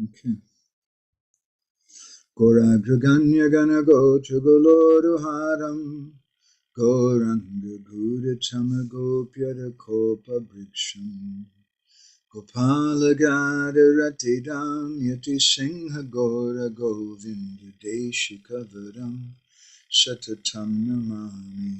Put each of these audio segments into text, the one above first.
Okay. Goragraganya gana gocha goloruharam Goranga gurachama gopyara kopa briksham Gopala gada ratidam yati singha gora govinda deshikavaram Satatam namami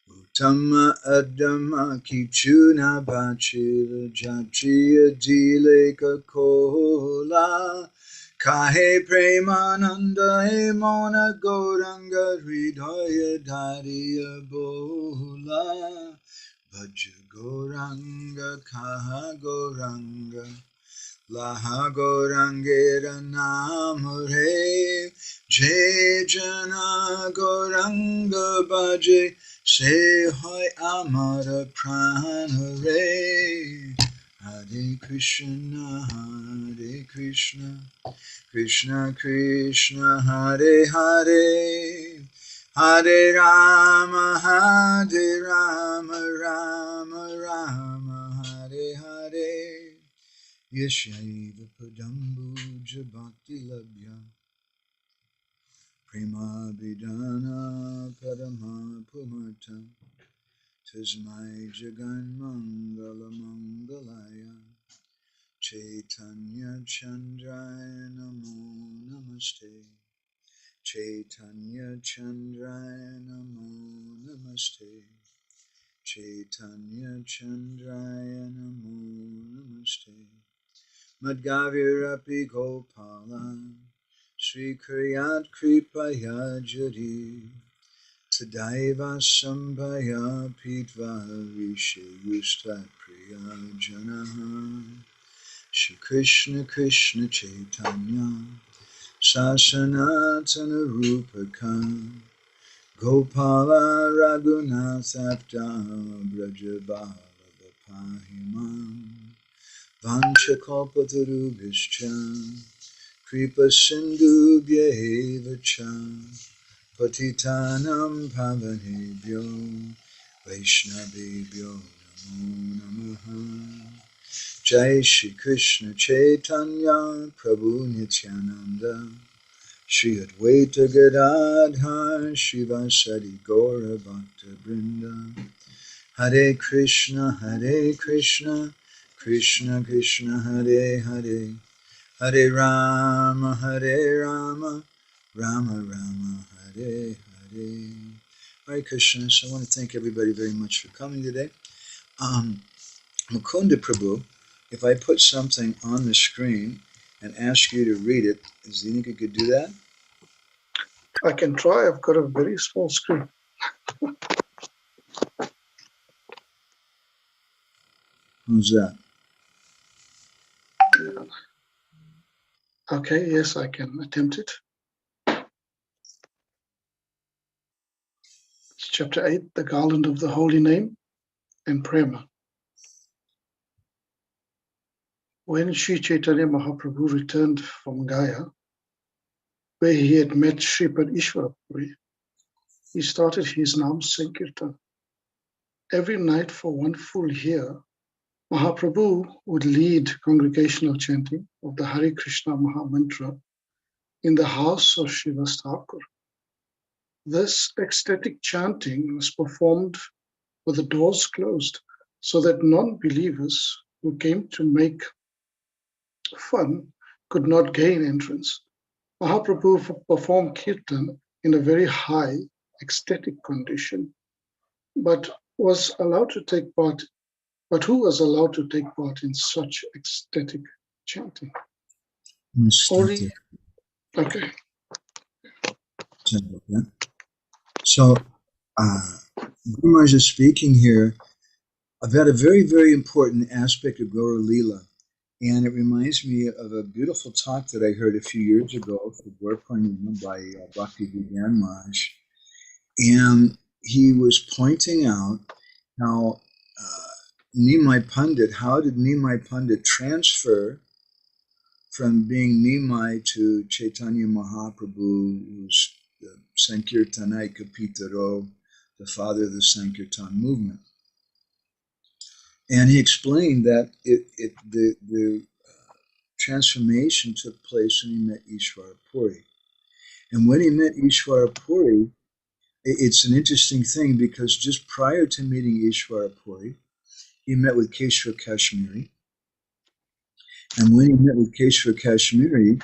Uttama Adama Kichuna Bachila Jachiya Dileka Kola Kahe Premananda Hemona Goranga Hridaya Dariya Bola Bhaja Goranga Kaha Goranga Laha Gorangera Namure Jai Jana Goranga Bhaje Se Hoy Amara Pranare Hare Krishna Krishna Krishna Hare Hare Hare Rama Rama Rama Hare Hare Yashaiva Padambuja Bhakti Labhya Prema Vidana Padama Pumata Tasmai Jagan Mangala Mangalaya Chaitanya Chandraya Namo Namaste Chaitanya Chandraya Namo Namaste Chaitanya Chandraya Namo Namaste Madhavirapi Gopala Sri Kriyat Kripaya Jari Tadaiva Sambhaya Pitva Rishe Yustat Priya Janaha Shri Krishna Krishna Chaitanya Sasanatana Rupaka Gopala Raghunathapta Brajabala Pahimam Vanchakalpatarubhishcha Kripa Sindhubhya cha Patitanam Pavanebhyo Vaishnavebhyo Namo Namaha Jai Shri Krishna Chaitanya Prabhu Nityananda Shri Advaita Gadadhar Shivasadi Gaura Bhakta Brinda Hare Krishna Krishna Krishna Hare Hare Hare Rama Rama Rama Hare Hare Hare Krishna. So I want to thank everybody very much for coming today. Mukunda Prabhu, if I put something on the screen and ask you to read it, do you think you could do that? I can try. I've got a very small screen. How's that? Okay, yes, I can attempt it. It's chapter 8, the Garland of the Holy Name and Prema. When Sri Chaitanya Mahaprabhu returned from Gaya, where he had met Sripad Ishwarapuri, he started his Nam Sankirtan. Every night for one full year, Mahaprabhu would lead congregational chanting of the Hare Krishna Maha Mantra in the house of Srivas Thakur. This ecstatic chanting was performed with the doors closed so that non-believers who came to make fun could not gain entrance. Mahaprabhu performed kirtan in a very high ecstatic condition, but who was allowed to take part in such ecstatic chanting? Only, okay. So, Guru Maharaj is speaking here about a very, very important aspect of Gaura Leela. And it reminds me of a beautiful talk that I heard a few years ago for Gaur Purnima by Bhakti Vigyan Maharaj. And he was pointing out how Nimai Pandit, how did Nimai Pandit transfer from being Nimai to Chaitanya Mahaprabhu, who's the Sankirtanaika Pitaro, the father of the Sankirtan movement. And he explained that the transformation took place when he met Ishvara Puri. And when he met Ishvara Puri, it's an interesting thing because just prior to meeting Ishvara Puri, he met with Keshava Kashmiri. And when he met with Keshava Kashmiri,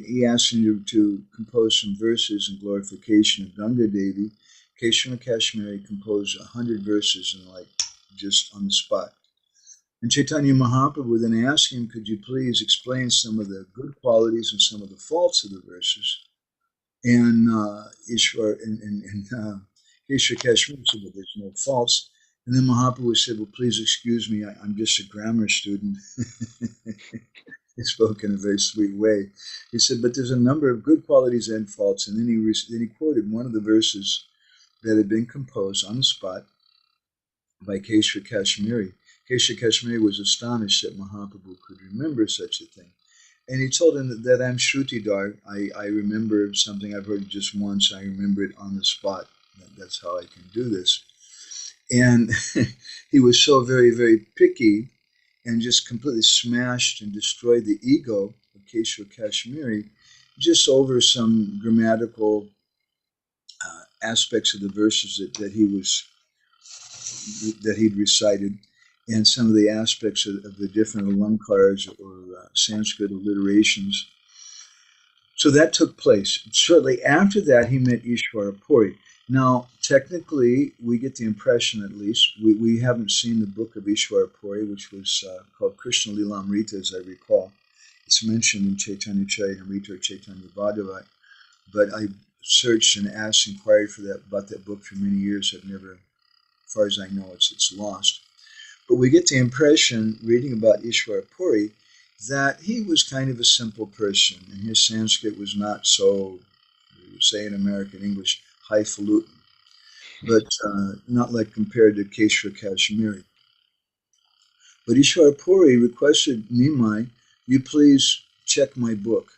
he asked him to compose some verses in glorification of Ganga Devi. Keshava Kashmiri composed 100 verses in just on the spot. And Chaitanya Mahaprabhu then asked him, could you please explain some of the good qualities and some of the faults of the verses? And Ishwar and Keshava Kashmiri said, well, there's no faults. And then Mahaprabhu said, well, please excuse me, I'm just a grammar student. He spoke in a very sweet way. He said, but there's a number of good qualities and faults. And then he quoted one of the verses that had been composed on the spot by Keshava Kashmiri. Keshava Kashmiri was astonished that Mahaprabhu could remember such a thing. And he told him that I'm Shrutidar. I remember something I've heard just once. I remember it on the spot. That's how I can do this. And he was so very, very picky and just completely smashed and destroyed the ego of Keshava Kashmiri just over some grammatical aspects of the verses that he'd recited, and some of the aspects of the different alankars or Sanskrit alliterations. So that took place. Shortly after that, he met Ishvara Puri. Now, technically, we get the impression, at least, we haven't seen the book of Ishvara Puri, which was called Krishna Lilamrita, as I recall. It's mentioned in Chaitanya Charitamrita or Chaitanya Bhagavat, but I searched and asked, inquired about that book for many years. I've never, as far as I know, it's lost. But we get the impression, reading about Ishvara Puri, that he was kind of a simple person, and his Sanskrit was not so, we would say in American English, highfalutin, but not like compared to Keshava Kashmiri. But Ishvara Puri requested Nimai, you please check my book,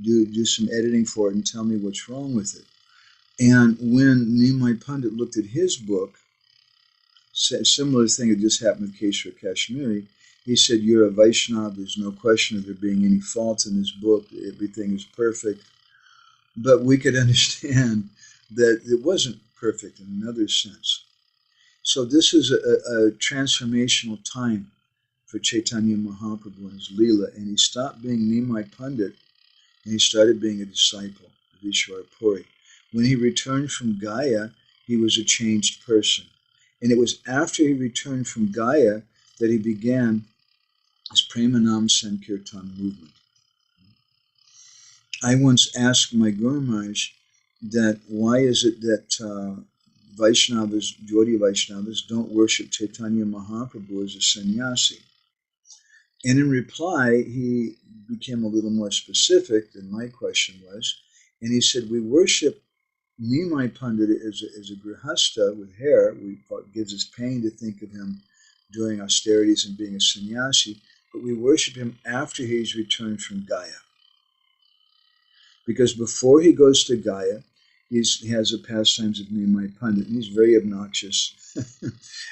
do some editing for it and tell me what's wrong with it. And when Nimai Pandit looked at his book, a similar thing had just happened with Keshava Kashmiri. He said, you're a Vaishnava, there's no question of there being any faults in this book, everything is perfect. But we could understand that it wasn't perfect in another sense. So this is a transformational time for Chaitanya Mahaprabhu and his Leela, and he stopped being Nimai Pandit, and he started being a disciple of Ishvara Puri. When he returned from Gaya, he was a changed person. And it was after he returned from Gaya that he began his Premanam Sankirtan movement. I once asked my Guru Maharaj that why is it that Vaishnavas, Gaudiya Vaishnavas, don't worship Chaitanya Mahaprabhu as a sannyasi? And in reply, he became a little more specific than my question was, and he said, we worship Nimai Pandit as a grihasta with hair. It gives us pain to think of him doing austerities and being a sannyasi, but we worship him after he's returned from Gaya. Because before he goes to Gaya, he has the pastimes of Nimai Pandit, and he's very obnoxious.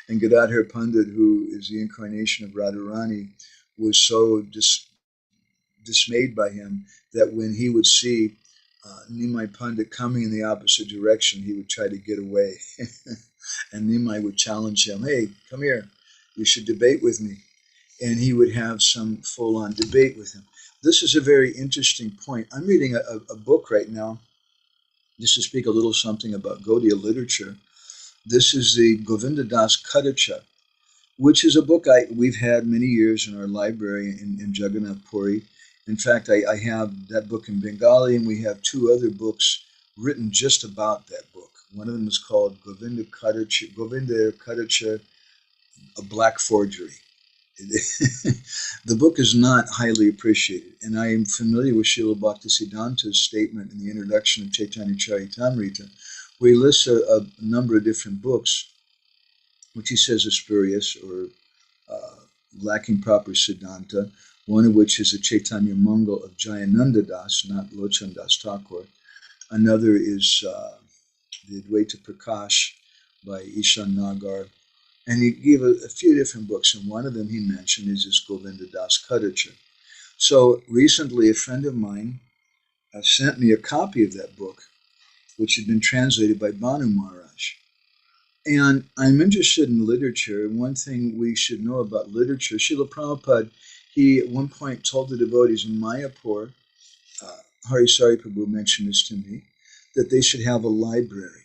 And Gadadhar Pandit, who is the incarnation of Radharani, was so dismayed by him that when he would see Nimai Pandit coming in the opposite direction, he would try to get away. And Nimai would challenge him, hey, come here, you should debate with me. And he would have some full-on debate with him. This is a very interesting point. I'm reading a book right now, just to speak a little something about Gaudiya literature. This is the Govinda Das Kadacha, which is a book we've had many years in our library in Jagannath Puri. In fact, I have that book in Bengali, and we have two other books written just about that book. One of them is called Govinda Kadacha, A Black Forgery. The book is not highly appreciated, and I am familiar with Srila Bhaktisiddhanta's statement in the introduction of Chaitanya Charitamrita, where he lists a number of different books, which he says are spurious or lacking proper Siddhanta, one of which is a Chaitanya Mangal of Jayananda Das, not Lochan Das Thakur. Another is the Advaita Prakash by Ishan Nagar. And he gave a few different books, and one of them he mentioned is this Govinda Das Kadacha. So recently, a friend of mine sent me a copy of that book, which had been translated by Banu Maharaj. And I'm interested in literature, and one thing we should know about literature, Srila Prabhupada, he at one point told the devotees in Mayapur, Harisari Prabhu mentioned this to me, that they should have a library.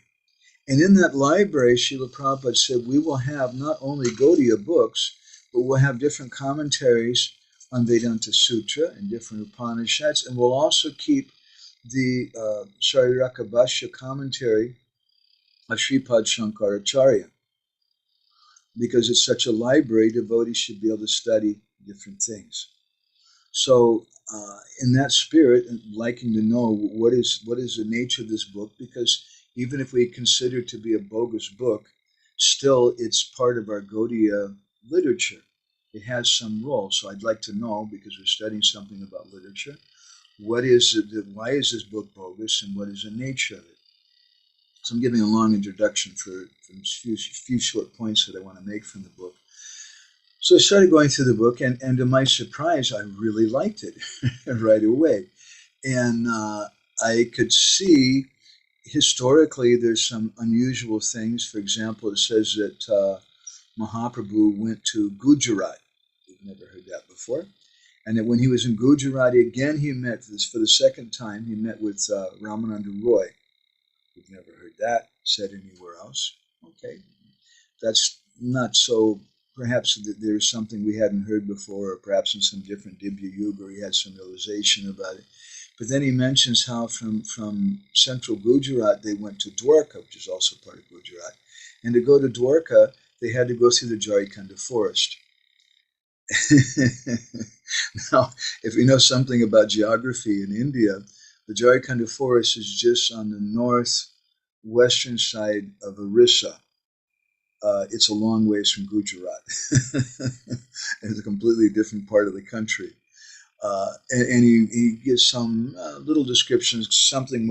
And in that library, Srila Prabhupada said, we will have not only Gaudiya books, but we'll have different commentaries on Vedanta Sutra and different Upanishads, and we'll also keep the Shariraka Bhashya commentary of Sripad Shankaracharya. Because it's such a library, devotees should be able to study different things. So in that spirit, liking to know what is the nature of this book, because even if we consider it to be a bogus book, still it's part of our Gaudiya literature. It has some role. So I'd like to know, because we're studying something about literature, what is it, why is this book bogus, and what is the nature of it? So I'm giving a long introduction for a few short points that I want to make from the book. So I started going through the book, and to my surprise, I really liked it right away. And I could see historically there's some unusual things. For example, it says that Mahaprabhu went to Gujarat. We've never heard that before. And that when he was in Gujarat, again, he met, for the second time, he met with Ramananda Roy. We've never heard that said anywhere else. Okay, that's not so. Perhaps there's something we hadn't heard before, or perhaps in some different Dibya Yuga, he had some realization about it. But then he mentions how from central Gujarat they went to Dwarka, which is also part of Gujarat. And to go to Dwarka, they had to go through the Jharikanda forest. Now, if you know something about geography in India, the Jharikanda forest is just on the northwestern side of Orissa. It's a long ways from Gujarat. It's a completely different part of the country. And he gives some little descriptions, something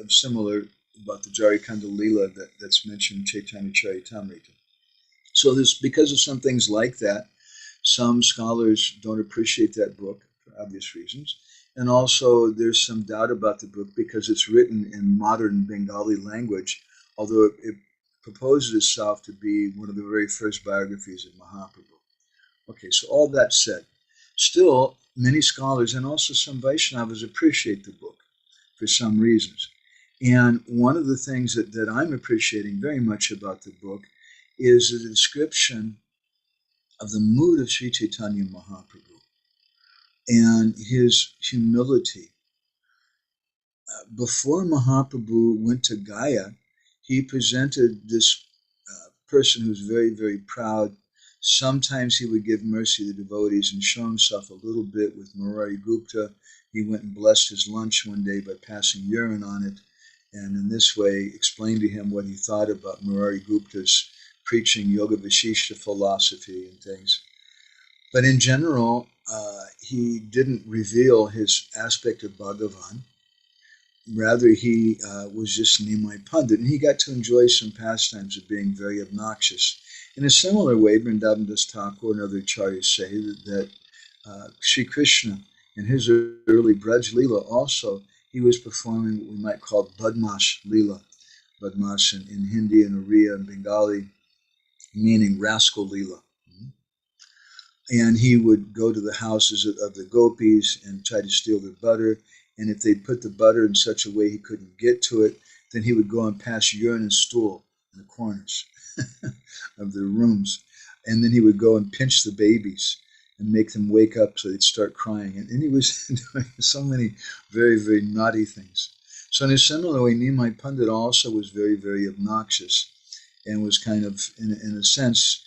similar about the Jharikanda Leela that's mentioned in Chaitanya Charitamrita. So because of some things like that, some scholars don't appreciate that book for obvious reasons. And also there's some doubt about the book because it's written in modern Bengali language, although it proposes itself to be one of the very first biographies of Mahaprabhu. Okay, so all that said, still many scholars and also some Vaishnavas appreciate the book for some reasons. And one of the things that I'm appreciating very much about the book is the description of the mood of Sri Chaitanya Mahaprabhu and his humility. Before Mahaprabhu went to Gaya, he presented this person who's very, very proud. Sometimes he would give mercy to the devotees and show himself a little bit with Murari Gupta. He went and blessed his lunch one day by passing urine on it, and in this way explained to him what he thought about Murari Gupta's preaching Yoga Vishishta philosophy and things. But in general, he didn't reveal his aspect of Bhagavan. Rather, he was just Nimai Pandit, and he got to enjoy some pastimes of being very obnoxious. In a similar way, Vrindavan Das Thakur and other acharyas say that Sri Krishna, in his early Braj Leela also, he was performing what we might call Badmash Leela. Badmash in Hindi and Oriya and Bengali, meaning rascal Leela. And he would go to the houses of the gopis and try to steal their butter. And if they put the butter in such a way he couldn't get to it, then he would go and pass urine and stool in the corners of their rooms. And then he would go and pinch the babies and make them wake up so they'd start crying. And he was doing so many very, very naughty things. So in a similar way, Nimai Pandit also was very, very obnoxious and was kind of, in a sense,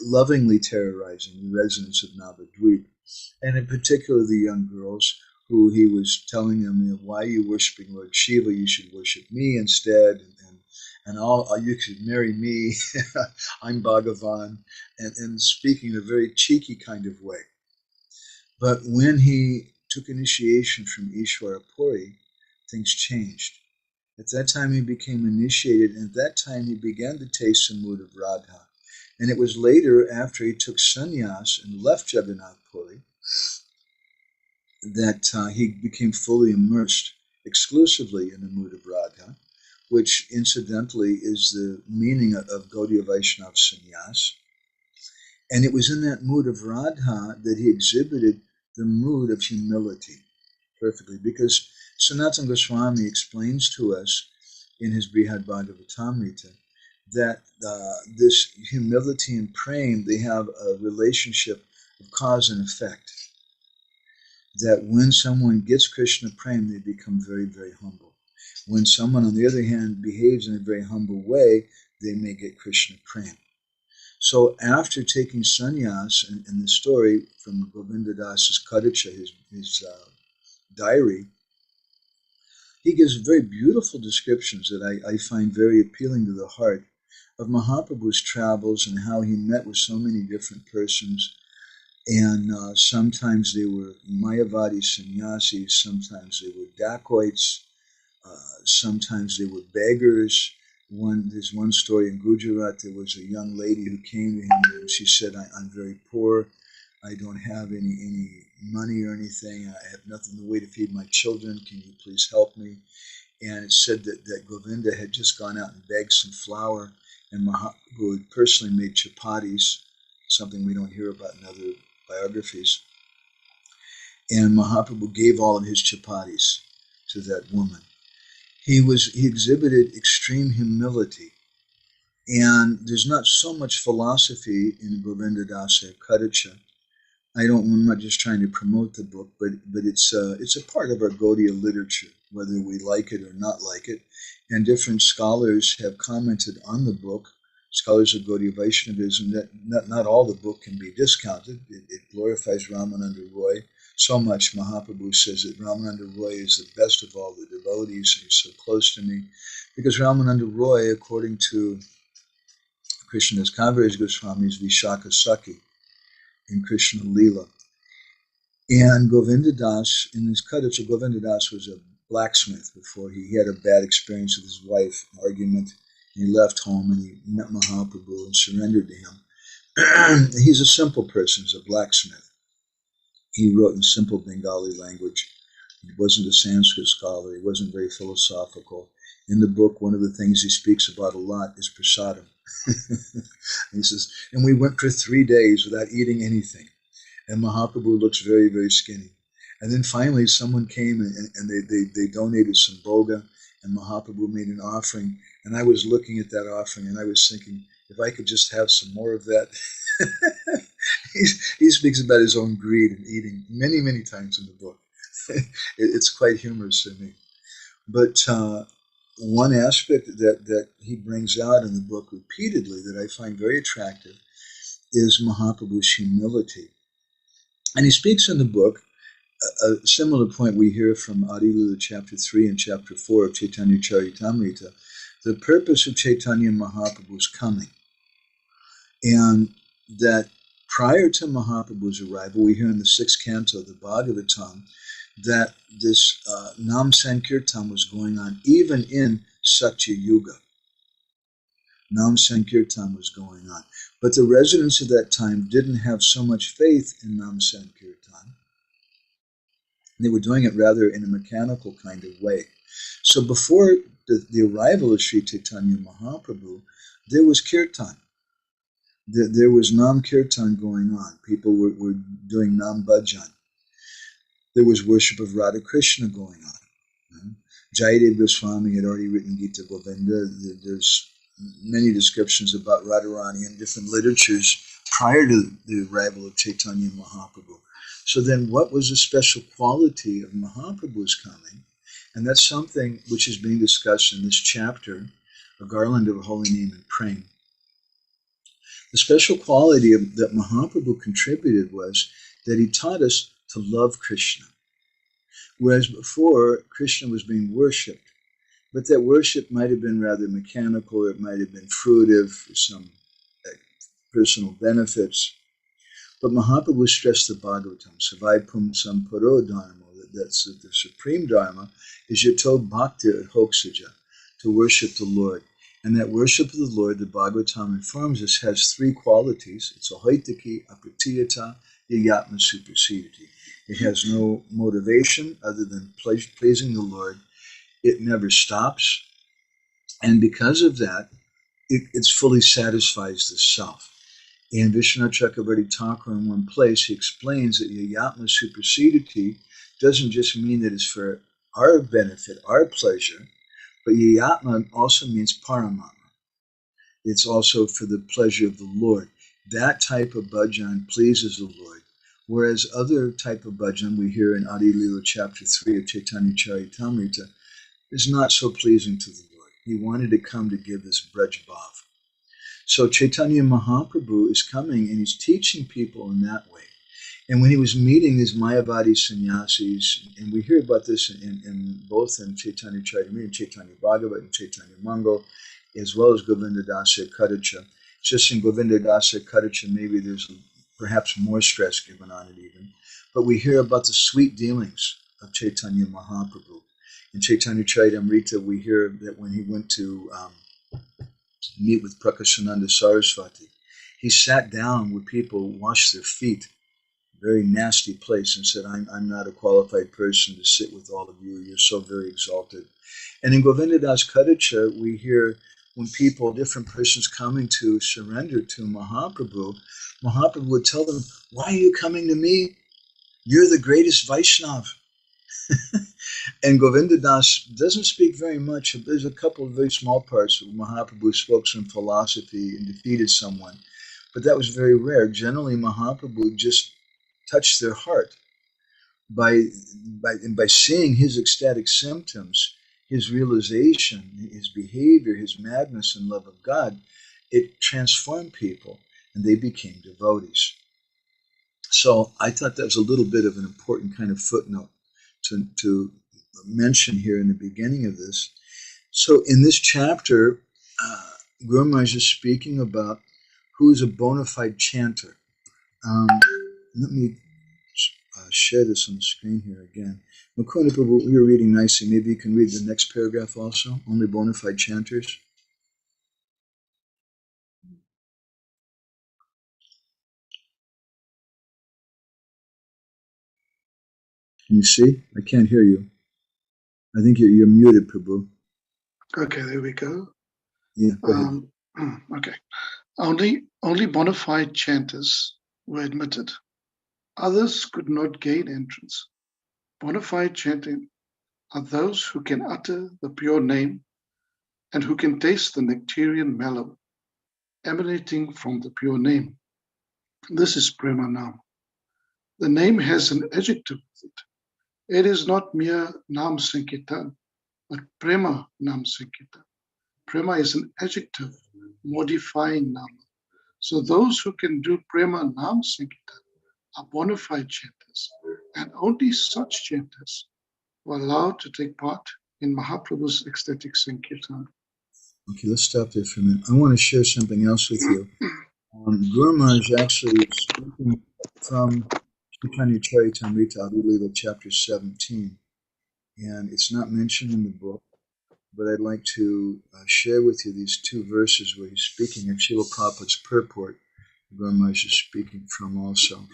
lovingly terrorizing the residents of Navadvip, and in particular the young girls, who he was telling them, why are you worshiping Lord Shiva? You should worship me instead, and you should marry me. I'm Bhagavan, and speaking in a very cheeky kind of way. But when he took initiation from Ishvara Puri, things changed. At that time he became initiated, and at that time he began to taste the mood of Radha. And it was later, after he took sannyas and left Jagannath Puri, that he became fully immersed exclusively in the mood of Radha, which incidentally is the meaning of Gaudiya Vaishnava sannyas. And it was in that mood of Radha that he exhibited the mood of humility perfectly, because Sanatana Goswami explains to us in his Brihad Bhagavatamrita that this humility and prema, they have a relationship of cause and effect. That when someone gets Krishna prema, they become very, very humble. When someone, on the other hand, behaves in a very humble way, they may get Krishna prema. So after taking sannyas, in the story from Govinda Das's Kadacha, his diary, he gives very beautiful descriptions that I find very appealing to the heart of Mahaprabhu's travels and how he met with so many different persons. And sometimes they were Mayavadi sannyasis, sometimes they were dacoits, sometimes they were beggars. There's one story in Gujarat. There was a young lady who came to him and she said, I'm very poor. I don't have any money or anything. I have nothing to way to feed my children. Can you please help me? And it said that Govinda had just gone out and begged some flour, and Mahaprabhu had personally made chapatis, something we don't hear about in other biographies. And Mahaprabhu gave all of his chapatis to that woman. He exhibited extreme humility. And there's not so much philosophy in Govinda Dasa Kadacha. I'm not just trying to promote the book, but it's a part of our Gaudiya literature, whether we like it or not like it. And different scholars have commented on the book, scholars of Gaudiya Vaishnavism, that not all the book can be discounted. It glorifies Ramananda Roy so much. Mahaprabhu says that Ramananda Roy is the best of all the devotees, and he's so close to me. Because Ramananda Roy, according to Krishnadas Kaviraj Goswami, is Vishaka Sakhi in Krishna Leela. And Govinda Das, in his Kadacha, Govinda Das was a blacksmith before he had a bad experience with his wife, an argument, and he left home and he met Mahaprabhu and surrendered to him. He's a simple person, he's a blacksmith. He wrote in simple Bengali language. He wasn't a Sanskrit scholar, he wasn't very philosophical. In the book, one of the things he speaks about a lot is prasadam. He says, and we went for 3 days without eating anything. And Mahaprabhu looks very, very skinny. And then finally someone came and they donated some boga, and Mahaprabhu made an offering. And I was looking at that offering and I was thinking, if I could just have some more of that. He speaks about his own greed and eating many, many times in the book. It's quite humorous to me. But one aspect that he brings out in the book repeatedly that I find very attractive is Mahaprabhu's humility. And he speaks in the book a similar point we hear from Adi Lila chapter 3 and chapter 4 of Chaitanya Charitamrita, the purpose of Chaitanya Mahaprabhu's coming. And that prior to Mahaprabhu's arrival, we hear in the 6th canto of the Bhagavatam that this Nam Sankirtan was going on even in Satya Yuga. Nam Sankirtan was going on. But the residents of that time didn't have so much faith in Nam Sankirtan. They were doing it rather in a mechanical kind of way. So before the arrival of Sri Chaitanya Mahaprabhu, there was kirtan. There was Nam Kirtan going on. People were doing Nam Bhajan. There was worship of Radha Krishna going on. Jayadev Goswami had already written Gita Govinda. There's many descriptions about Radharani in different literatures prior to the arrival of Chaitanya Mahaprabhu. So then what was the special quality of Mahaprabhu's coming? And that's something which is being discussed in this chapter, a Garland of Holy Name and Prema. The special quality that Mahaprabhu contributed was that he taught us to love Krishna. Whereas before, Krishna was being worshipped, but that worship might have been rather mechanical, or it might have been fruitive for some personal benefits. But Mahaprabhu stressed the Bhagavatam, Savai Pum Samparo Dharma, that's the supreme Dharma, is Yato Bhakti Hoksaja, to worship the Lord. And that worship of the Lord, the Bhagavatam informs us, has three qualities. It's ahoitiki, apratiyata, yayatma supersedity. It has no motivation other than pleasing the Lord. It never stops. And because of that, it fully satisfies the self. In Vishwanath Chakravarti Thakur, in one place, he explains that yayatma supersedity doesn't just mean that it's for our benefit, our pleasure, but yayatma also means paramatma. It's also for the pleasure of the Lord. That type of bhajan pleases the Lord, whereas other type of bhajan we hear in Adi Lila chapter 3 of Chaitanya Charitamrita is not so pleasing to the Lord. He wanted to come to give us Braj Bhav. So Chaitanya Mahaprabhu is coming and he's teaching people in that way. And when he was meeting these Mayavadi sannyasis, and we hear about this in both in Chaitanya Charitamrita, and Chaitanya Bhagavat, and Chaitanya Mangal, as well as Govinda Dasa Kadacha. Just in Govinda Dasa Kadacha, maybe there's perhaps more stress given on it even. But we hear about the sweet dealings of Chaitanya Mahaprabhu. In Chaitanya Charitamrita, we hear that when he went to meet with Prakashananda Saraswati, he sat down where people washed their feet, a very nasty place, and said, I'm not a qualified person to sit with all of you. You're so very exalted. And in Govinda Das Kadacha, we hear when people, different persons coming to surrender to Mahaprabhu, Mahaprabhu would tell them, why are you coming to me? You're the greatest Vaishnav. And Govinda Das doesn't speak very much. There's a couple of very small parts where Mahaprabhu spoke some philosophy and defeated someone. But that was very rare. Generally, Mahaprabhu just touched their heart by seeing his ecstatic symptoms, his realization, his behavior, his madness and love of God. It transformed people and they became devotees. So I thought that was a little bit of an important kind of footnote to mention here in the beginning of this. So in this chapter, Guru Maharaj is speaking about who is a bona fide chanter. Let me share this on the screen here again. Mukunda Prabhu, you're reading nicely. Maybe you can read the next paragraph also. Only bona fide chanters. Can you see? I can't hear you. I think you're muted, Prabhu. Okay, there we go. Yeah, go ahead. Okay. Only bona fide chanters were admitted. Others could not gain entrance. Bona fide chanting are those who can utter the pure name and who can taste the nectarian mellow emanating from the pure name. This is Prema Nam. The name has an adjective with it. It is not mere Nam Sankirtan, but Prema Nam Sankirtan. Prema is an adjective modifying Nam. So those who can do Prema Nam Sankirtan are bona fide chanters, and only such chanters were allowed to take part in Mahaprabhu's ecstatic Sankirtan. Okay, let's stop there for a minute. I want to share something else with you. Guru Maharaj actually is speaking from Chaitanya Charitamrita, Adi Lila, chapter 17. And it's not mentioned in the book, but I'd like to share with you these two verses where he's speaking in Srila Prabhupada's purport. Guru Maharaj is speaking from also.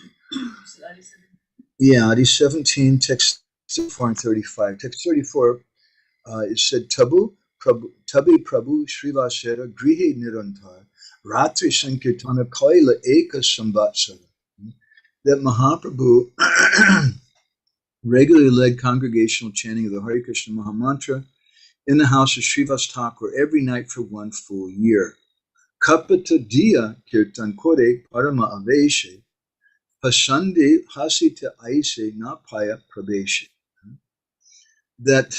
Yeah, Adi 17, text 34 and 35. Text 34, it said, Tabi Prabhu Srivasera Grihe Nirantar Ratri Sankirtana Kaila Eka Sambatsara. That Mahaprabhu regularly led congregational chanting of the Hare Krishna Mahamantra in the house of Srivas Thakur every night for 1 full year. Kapata Diya Kirtan Kore Parama Aveshe Pasande Hasita Aise Napaya Prabeshe. That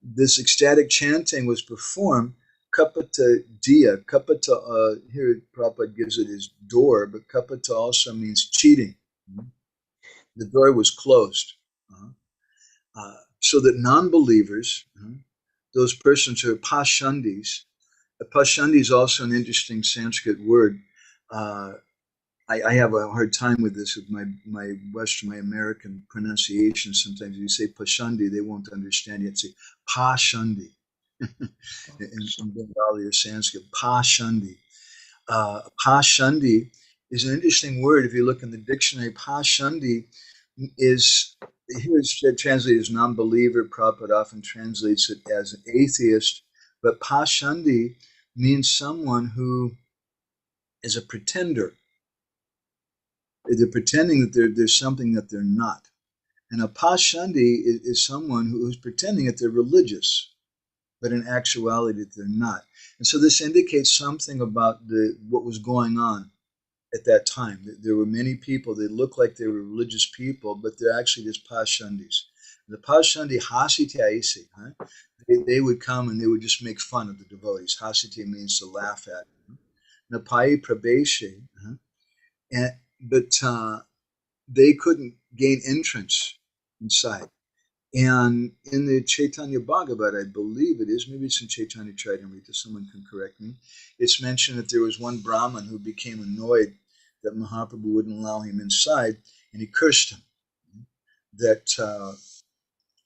this ecstatic chanting was performed kapata diya. Kapata, here Prabhupada gives it as door, but kapata also means cheating. The door was closed. So that non-believers, those persons who are pashandis, pashandi is also an interesting Sanskrit word. I have a hard time with this, with my Western, my American pronunciation. Sometimes if you say pashandi, they won't understand. You have to say pashandi. in Bengali or Sanskrit, Pashandi. Pashandi is an interesting word. If you look in the dictionary, Pashandi is here it's translated as non-believer. Prabhupada often translates it as an atheist, but Pashandi means someone who is a pretender. They're pretending that there's something that they're not. And a Pashandi is someone who's pretending that they're religious, but in actuality they're not. And so this indicates something about what was going on at that time. There were many people, they looked like they were religious people, but they're actually just Pashandis. The Pashandi Hasite, huh? They would come and they would just make fun of the devotees. Hasite means to laugh at. Napai Prabeshe, huh? But they couldn't gain entrance inside. And in the Chaitanya Bhagavat, I believe it is, maybe it's in Chaitanya Charitamrita, someone can correct me, it's mentioned that there was one Brahmin who became annoyed that Mahaprabhu wouldn't allow him inside, and he cursed him that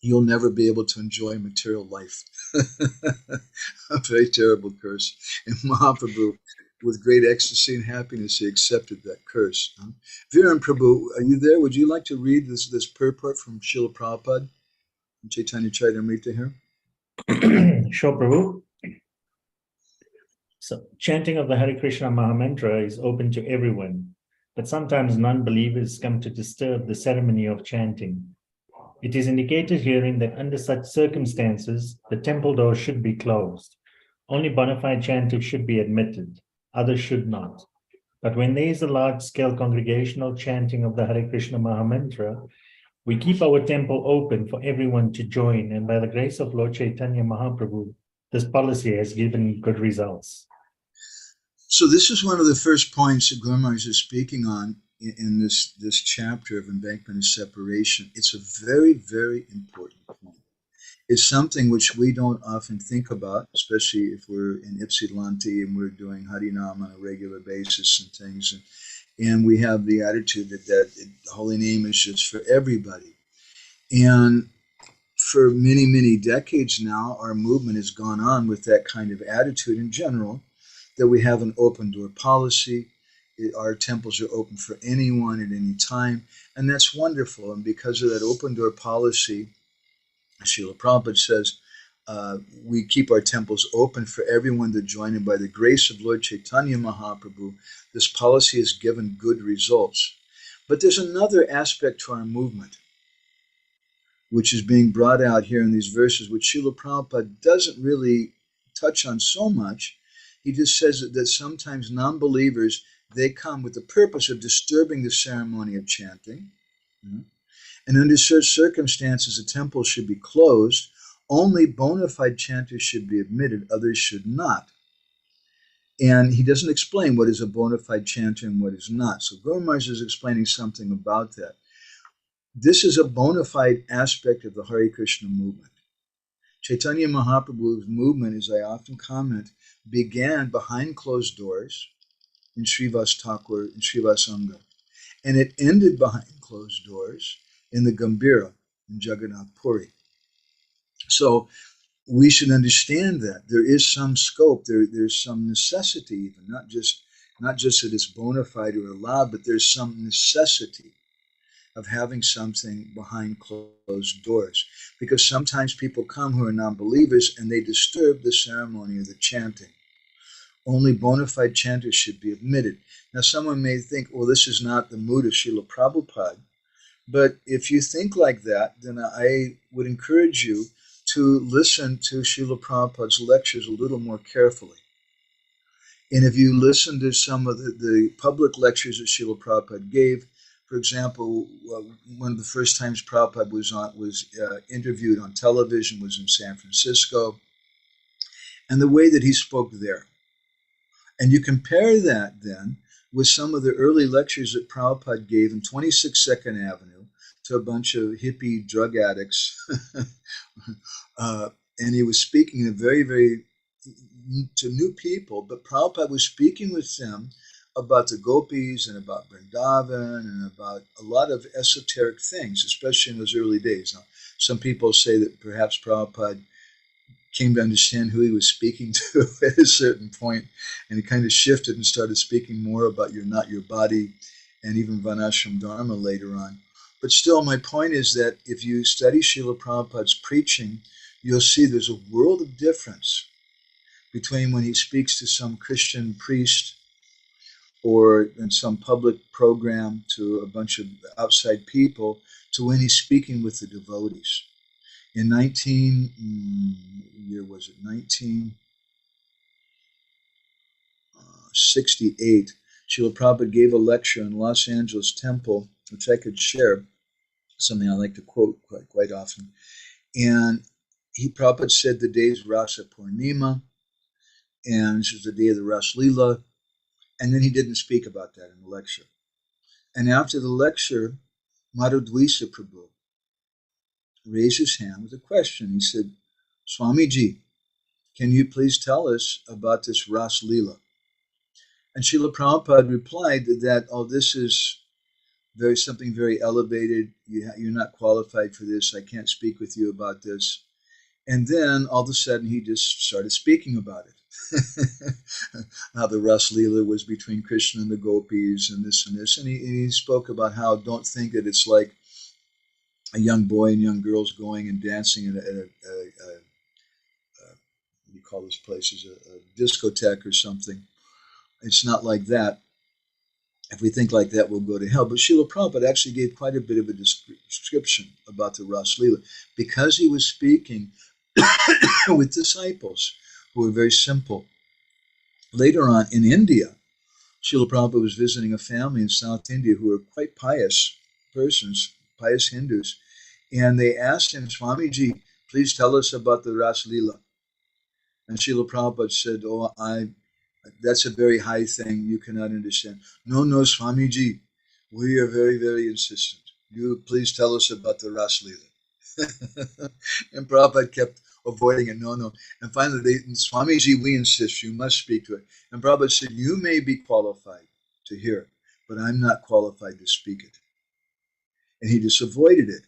you'll never be able to enjoy material life. A very terrible curse. And Mahaprabhu, with great ecstasy and happiness, he accepted that curse. Viren Prabhu, are you there? Would you like to read this purport from Srila Prabhupada? Chaitanya Charitamrita here. Sure, Prabhu. So, chanting of the Hare Krishna Mahamantra is open to everyone, but sometimes non-believers come to disturb the ceremony of chanting. It is indicated herein that under such circumstances, the temple doors should be closed. Only bona fide chanters should be admitted, others should not. But when there is a large-scale congregational chanting of the Hare Krishna Mahamantra, we keep our temple open for everyone to join, and by the grace of Lord Chaitanya Mahaprabhu, this policy has given good results. So this is one of the first points that Guru Maharaj is speaking on in this chapter of Embankment of Separation. It's a very, very important point. It's something which we don't often think about, especially if we're in Ypsilanti and we're doing Harinam on a regular basis and things. And we have the attitude that the Holy Name is just for everybody. And for many, many decades now, our movement has gone on with that kind of attitude in general, that we have an open door policy. Our temples are open for anyone at any time. And that's wonderful. And because of that open door policy, Srila Prabhupada says, we keep our temples open for everyone to join, and by the grace of Lord Chaitanya Mahaprabhu, this policy has given good results. But there's another aspect to our movement, which is being brought out here in these verses, which Srila Prabhupada doesn't really touch on so much. He just says that sometimes non-believers, they come with the purpose of disturbing the ceremony of chanting. And under such circumstances, the temple should be closed. Only bona fide chanters should be admitted, others should not. And he doesn't explain what is a bona fide chanter and what is not. So Guru Maharaj is explaining something about that. This is a bona fide aspect of the Hare Krishna movement. Chaitanya Mahaprabhu's movement, as I often comment, began behind closed doors in Srivas Thakur and Srivas Anga. And it ended behind closed doors in the Gambhira in Jagannath Puri. So we should understand that there is some scope, there's some necessity even, not just that it's bona fide or allowed, but there's some necessity of having something behind closed doors. Because sometimes people come who are non-believers and they disturb the ceremony of the chanting. Only bona fide chanters should be admitted. Now someone may think, well, this is not the mood of Srila Prabhupada. But if you think like that, then I would encourage you to listen to Srila Prabhupada's lectures a little more carefully. And if you listen to some of the public lectures that Srila Prabhupada gave, for example, one of the first times Prabhupada was interviewed on television was in San Francisco, and the way that he spoke there. And you compare that then with some of the early lectures that Prabhupada gave in 26 Second Avenue to a bunch of hippie drug addicts. And he was speaking in a very, very, to new people, but Prabhupada was speaking with them about the gopis and about Vrindavan and about a lot of esoteric things, especially in those early days. Now, some people say that perhaps Prabhupada came to understand who he was speaking to at a certain point, and he kind of shifted and started speaking more about you're not your body, and even Varnashram Dharma later on. But still, my point is that if you study Srila Prabhupada's preaching, you'll see there's a world of difference between when he speaks to some Christian priest or in some public program to a bunch of outside people to when he's speaking with the devotees. In 1968, Srila Prabhupada gave a lecture in Los Angeles Temple, which I could share, something I like to quote quite often. And Prabhupada said the day is Rasa Purnima, and this is the day of the Ras Lila, and then he didn't speak about that in the lecture. And after the lecture, Madhudvisa Prabhu raised his hand with a question. He said, Swamiji, can you please tell us about this Ras Lila? And Srila Prabhupada replied that, this is something very elevated. You're not qualified for this. I can't speak with you about this. And then all of a sudden he just started speaking about it. How the Ras Lila was between Krishna and the gopis and this and this. And he spoke about how don't think that it's like a young boy and young girls going and dancing at what do you call those places, a discotheque or something. It's not like that. If we think like that, we'll go to hell. But Srila Prabhupada actually gave quite a bit of a description about the Ras Lila because he was speaking with disciples who were very simple. Later on in India, Srila Prabhupada was visiting a family in South India who were quite pious persons, pious Hindus, and they asked him, Swamiji, please tell us about the Ras Lila. And Srila Prabhupada said, that's a very high thing, you cannot understand. No, Swamiji, we are very, very insistent. You please tell us about the Ras Lila. And Prabhupada kept avoiding it, no. And finally, Swamiji, we insist, you must speak to it. And Prabhupada said, you may be qualified to hear it, but I'm not qualified to speak it. And he just avoided it.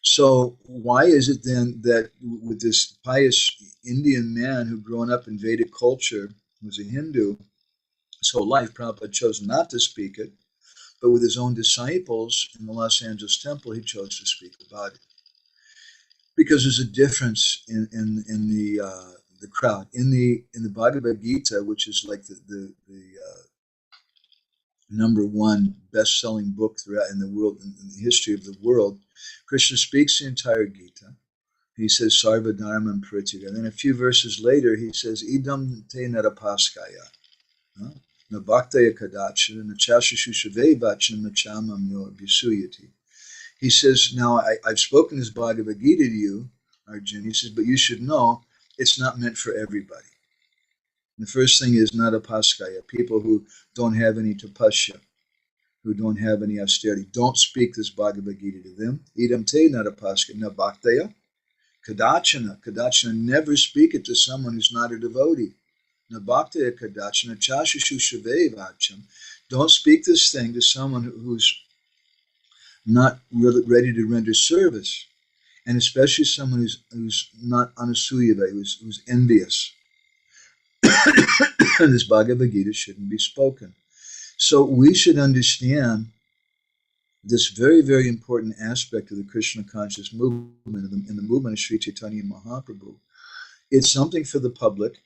So why is it then that with this pious Indian man who grown up in Vedic culture, was a Hindu, his whole life, Prabhupada chose not to speak it, but with his own disciples in the Los Angeles Temple, he chose to speak about it. Because there's a difference in the crowd. In the Bhagavad Gita, which is like the number one best-selling book throughout in the world, in the history of the world, Krishna speaks the entire Gita. He says, Sarva Dharma Parityaya. And then a few verses later, he says, Idam te narapaskaya. Na bhaktaya kadachana, na chashashushavei vachana, na chamam yo visuyati. He says, now I've spoken this Bhagavad Gita to you, Arjuna. He says, but you should know it's not meant for everybody. And the first thing is narapaskaya, people who don't have any tapasya, who don't have any austerity. Don't speak this Bhagavad Gita to them. Idam te narapaskaya, na bhaktaya. Kadachana, never speak it to someone who's not a devotee. Nabhaktaya kadachana chashashu shavei vacham. Don't speak this thing to someone who's not really ready to render service, and especially someone who's not anasuyava, who's envious. This Bhagavad Gita shouldn't be spoken. So we should understand this very, very important aspect of the Krishna conscious movement, in the movement of Sri Chaitanya Mahaprabhu. It's something for the public,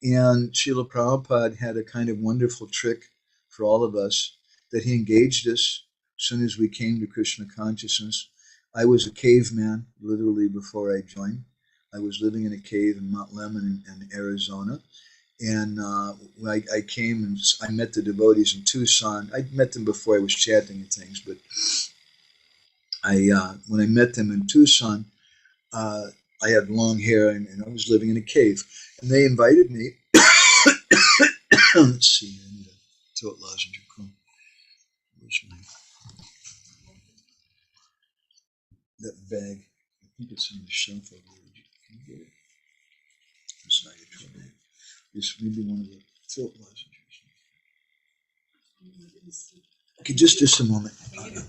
and Srila Prabhupada had a kind of wonderful trick for all of us that he engaged us as soon as we came to Krishna consciousness. I was a caveman, literally, before I joined. I was living in a cave in Mount Lemmon in Arizona. And when I came and I met the devotees in Tucson. I'd met them before I was chanting and things, but when I met them in Tucson, I had long hair and I was living in a cave. And they invited me. Let's see, I need a throat lozenge. Where's that bag? I think it's on the shelf over there. Can you get it? It's not your throat bag. It's maybe one of the throat lozenges. Okay, just a moment. I'll get it.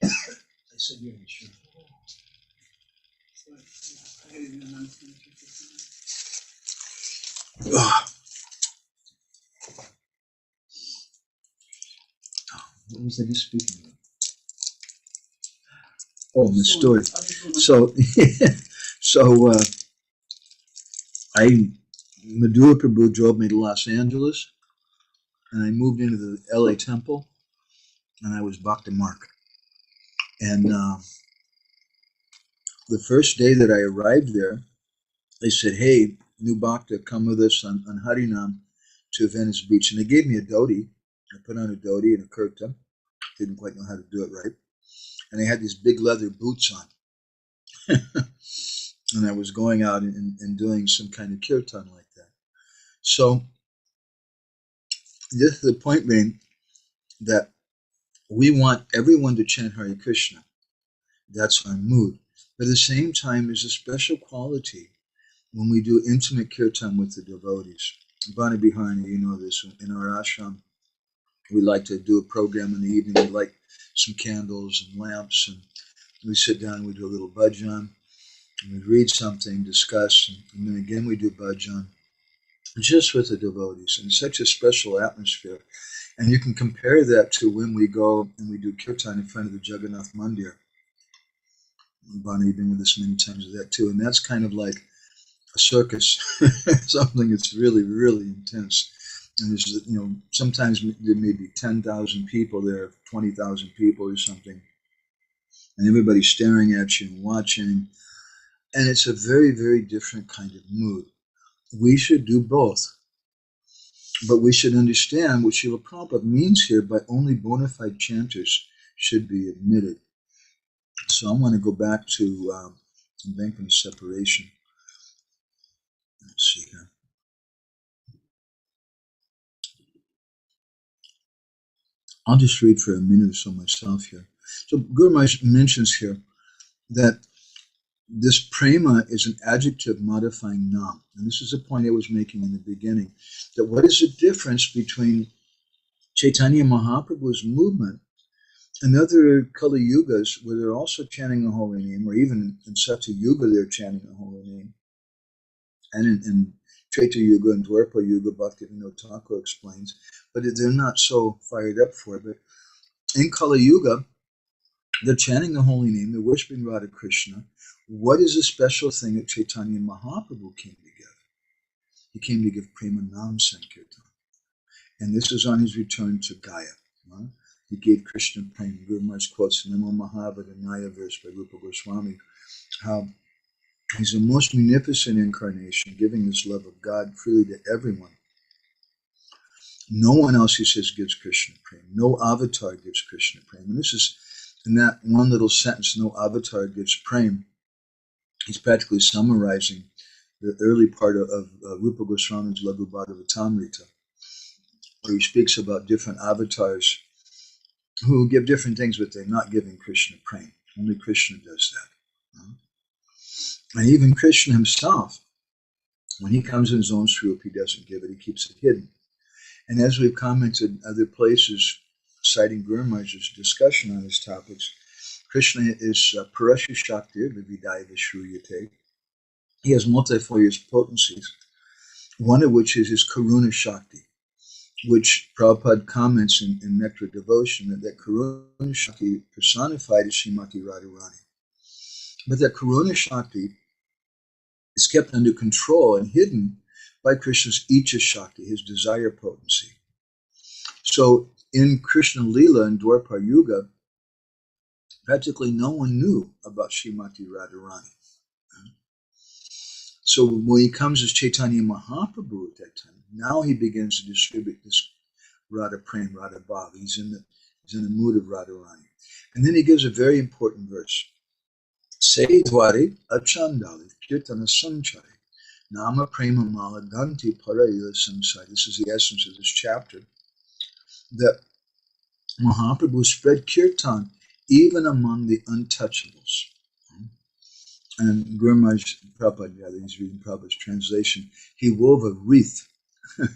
I said, What was I just speaking about? Oh, the story. So, Madhura Prabhu drove me to Los Angeles, and I moved into the LA Temple, and I was Bhakta Mark. And the first day that I arrived there, they said, "Hey, new Bhakta, come with us on Harinam to Venice Beach." And they gave me a dhoti. I put on a dhoti and a kurta. Didn't quite know how to do it right. And I had these big leather boots on. And I was going out and doing some kind of kirtan like that. So this is the point being that we want everyone to chant Hare Krishna. That's our mood. But at the same time, there's a special quality when we do intimate kirtan with the devotees. Bhana Biharani, you know this, in our ashram, we like to do a program in the evening. We light some candles and lamps, and we sit down and we do a little bhajan, and we read something, discuss, and then again we do bhajan, just with the devotees. And it's such a special atmosphere. And you can compare that to when we go and we do kirtan in front of the Jagannath Mandir. Bonnie, you've been with us many times with that too. And that's kind of like a circus, something that's really, really intense. And there's, sometimes there may be 10,000 people there, 20,000 people or something. And everybody's staring at you and watching. And it's a very, very different kind of mood. We should do both. But we should understand what Srila Prabhupada means here by only bona fide chanters should be admitted. So I want to go back to Embankment of Separation. Let's see here. I'll just read for a minute or so myself here. So Guru Maharaj mentions here that this prema is an adjective modifying nam. And this is a point I was making in the beginning, that what is the difference between Chaitanya Mahaprabhu's movement and other Kali Yugas where they're also chanting the holy name, or even in Satya Yuga they're chanting the holy name. And in Treta Yuga and Dwarpa Yuga, Bhaktivinoda Thakur explains, but they're not so fired up for it. But in Kali Yuga, they're chanting the holy name, they're worshiping Radha Krishna. What is the special thing that Chaitanya Mahaprabhu came to give? He came to give Prema Nam Sankirtan. And this is on his return to Gaya. He gave Krishna Prema. Guru Maharaj quotes Namo Mahavadanyaya verse by Rupa Goswami, how he's the most munificent incarnation, giving this love of God freely to everyone. No one else, he says, gives Krishna Prema. No avatar gives Krishna Prema. And this is, in that one little sentence, no avatar gives Prema, he's practically summarizing the early part of Rupa Goswami's Laghu Bhagavatamrita, where he speaks about different avatars who give different things, but they're not giving Krishna Prema. Only Krishna does that. And even Krishna himself, when he comes in his own swarup, he doesn't give it, he keeps it hidden. And as we've commented in other places, citing Guru Maharaj's discussion on these topics, Krishna is Parashu Shakti, Vividaya Vishruyate. He has multifarious potencies, one of which is his Karuna Shakti, which Prabhupada comments in Nectar Devotion, that Karuna Shakti personified as Srimati Radharani. But that Karuna Shakti is kept under control and hidden by Krishna's Icha Shakti, his desire potency. So in Krishna Lila and Dwarpa Yuga, practically no one knew about Srimati Radharani. So when he comes as Chaitanya Mahaprabhu at that time, now he begins to distribute this Radha Prem, Radha Bhav. He's in the mood of Radharani. And then he gives a very important verse. Se dware achandali kirtana sanchari nama prema mala ganti parayila samsai. This is the essence of this chapter. That Mahaprabhu spread kirtan even among the untouchables. And Guru Maharaj Prabhupada, he's reading Prabhupada's translation, he wove a wreath. A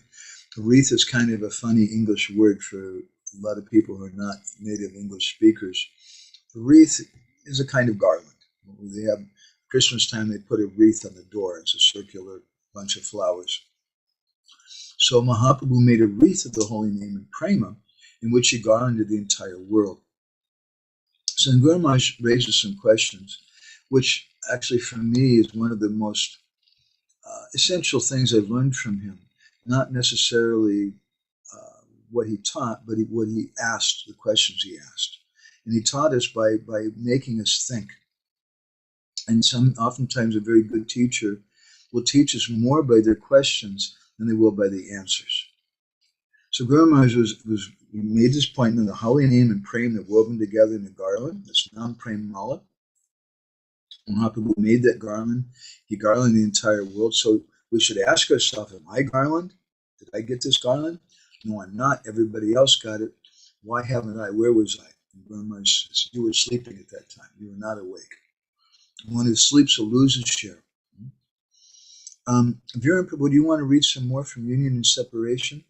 wreath is kind of a funny English word for a lot of people who are not native English speakers. A wreath is a kind of garland. They have Christmas time, they put a wreath on the door. It's a circular bunch of flowers. So Mahaprabhu made a wreath of the Holy Name and Prema, in which he garlanded the entire world. So Guru Maharaj raises some questions, which actually for me is one of the most essential things I've learned from him. Not necessarily what he taught, but what he asked, the questions he asked. And he taught us by making us think. And oftentimes a very good teacher will teach us more by their questions than they will by the answers. So Guru Maharaj made this point in the Holy Name and Prema that woven together in the Garland, this Nam-Prem Mala. Mahaprabhu made that garland. He garlanded the entire world. So we should ask ourselves, am I Garland? Did I get this garland? No, I'm not. Everybody else got it. Why haven't I? Where was I? And Guru Maharaj says, you were sleeping at that time. You were not awake. One who sleeps will lose his share. Viren Prabhu, do you want to read some more from Union and Separation?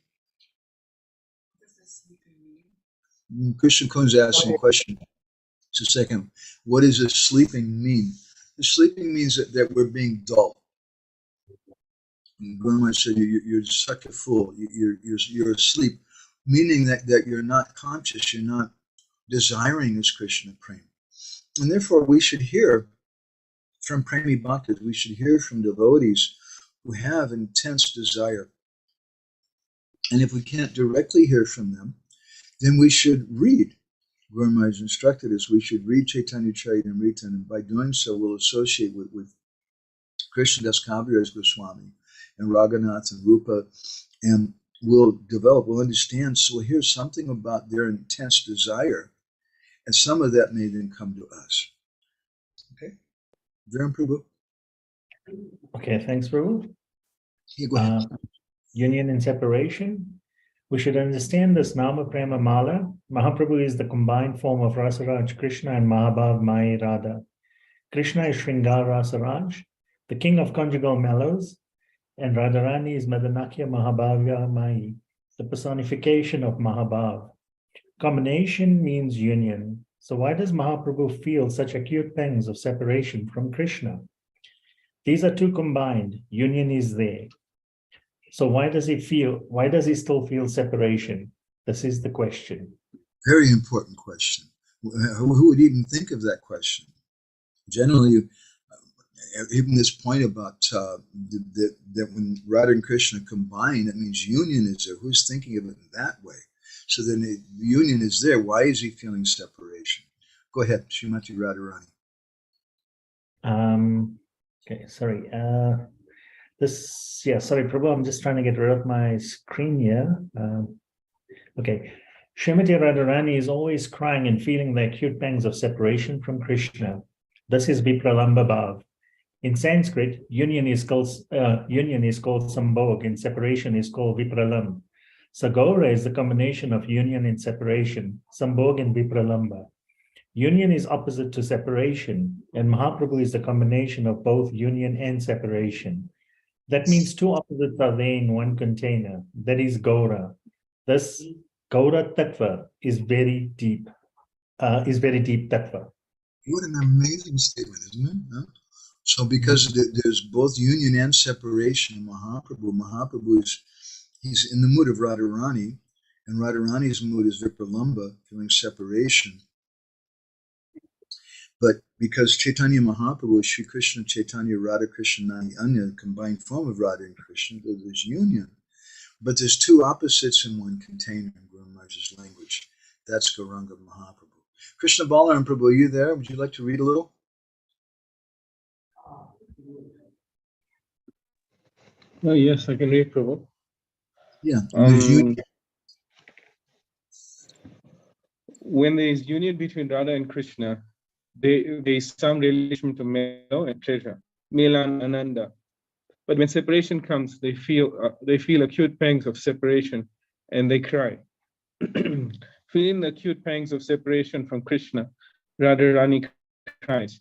Krishna Kun's asking a question. So second, what does this sleeping mean? The sleeping means that we're being dull. Guru Maharaj said, you're such a fool. You're asleep, meaning that you're not conscious. You're not desiring this Krishna Prema. And therefore, we should hear from Premi Bhaktas, we should hear from devotees who have intense desire. And if we can't directly hear from them, then we should read. Guru Maharaj instructed us, we should read Chaitanya Charitamrita, and by doing so, we'll associate with Krishnadas Kaviraj Goswami and Raghunath and Rupa, and we'll understand, so we'll hear something about their intense desire, and some of that may then come to us. Okay? Viren Prabhu? Okay, thanks, Prabhu. Yeah, go ahead. Union and separation. We should understand this Nama Prema Mala. Mahaprabhu is the combined form of Rasaraj Krishna and Mahabhav Mai Radha. Krishna is Shringar Rasaraj, the king of conjugal mellows, and Radharani is Madanakya Mahabhavya Mai, the personification of Mahabhav. Combination means union. So why does Mahaprabhu feel such acute pangs of separation from Krishna? These are two combined. Union is there. So why does he still feel separation? This is the question. Very important question. Who would even think of that question? Generally, even this point about that when Radha and Krishna combine, that means union is there. Who's thinking of it in that way? So then the union is there. Why is he feeling separation? Go ahead, Srimati Radharani. Okay, sorry. Sorry, Prabhu, I'm just trying to get rid of my screen here. Okay. Srimati Radharani is always crying and feeling the acute pangs of separation from Krishna. This is Vipralamba Bhav. In Sanskrit, union is called Sambhog and separation is called Vipralam. Sagora is the combination of union and separation, Sambhog and Vipralamba. Union is opposite to separation, and Mahaprabhu is the combination of both union and separation. That means two opposites are there in one container. That is Gaura. This Gaura Tattva is very deep. Tattva. What an amazing statement, isn't it? Huh? So because there's both union and separation in Mahaprabhu he's in the mood of Radharani, and Radharani's mood is Vipralamba, feeling separation. But because Chaitanya Mahaprabhu is Sri Krishna, Chaitanya, Radha Krishna, Nani Anya, the combined form of Radha and Krishna, there's union. But there's two opposites in one container in Guru Maharaj's language. That's Gauranga Mahaprabhu. Krishna Balaram Prabhu, are you there? Would you like to read a little? Yes, I can read, Prabhu. Yeah. There's union. When there is union between Radha and Krishna, there is some relation to Mela and pleasure, Mela and Ananda. But when separation comes, they feel acute pangs of separation, and they cry. Feeling the acute pangs of separation from Krishna, Radharani cries,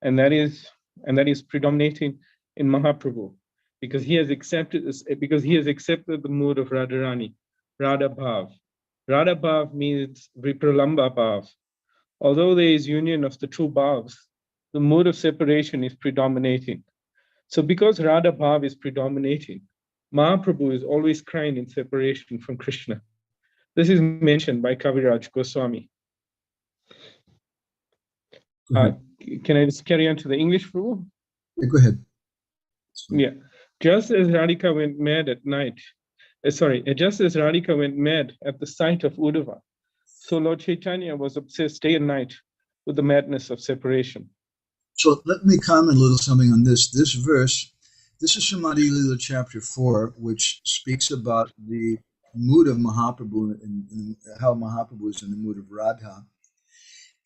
and that is predominating in Mahaprabhu, because he has accepted the mood of Radharani, Radha Bhav. Radha Bhav means Vipralamba Bhav. Although there is union of the two bhavs, the mood of separation is predominating. So because Radha Bhav is predominating, Mahaprabhu is always crying in separation from Krishna. This is mentioned by Kaviraj Goswami. Can I just carry on to the English rule? Yeah, go ahead. Yeah. Just as Radhika went mad at night, just as Radhika went mad at the sight of Uddhava, so Lord Chaitanya was obsessed day and night with the madness of separation. So let me comment a little something on this. This verse, this is from Adi Lila chapter 4, which speaks about the mood of Mahaprabhu and how Mahaprabhu is in the mood of Radha.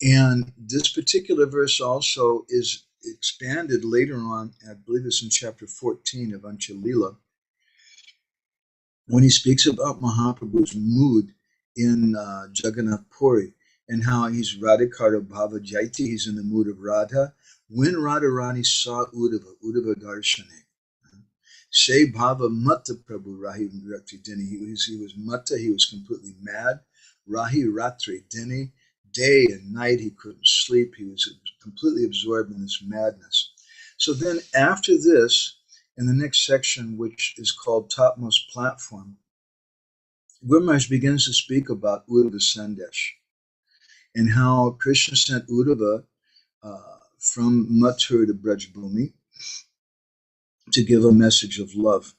And this particular verse also is expanded later on, I believe it's in chapter 14 of Anchalila, when he speaks about Mahaprabhu's mood in Jagannath Puri and how he's Radhikara Bhava Jaiti, he's in the mood of Radha. When Radharani saw Uddhava Darshane, say Bhava Matta Prabhu Rahi Ratri Dini, he was Matta, he was completely mad. Rahi Ratri Dini, day and night he couldn't sleep, he was completely absorbed in this madness. So then after this, in the next section, which is called Topmost Platform, Guru Maharaj begins to speak about Uddhava Sandesh and how Krishna sent Uddhava from Mathura to Brajbhumi to give a message of love,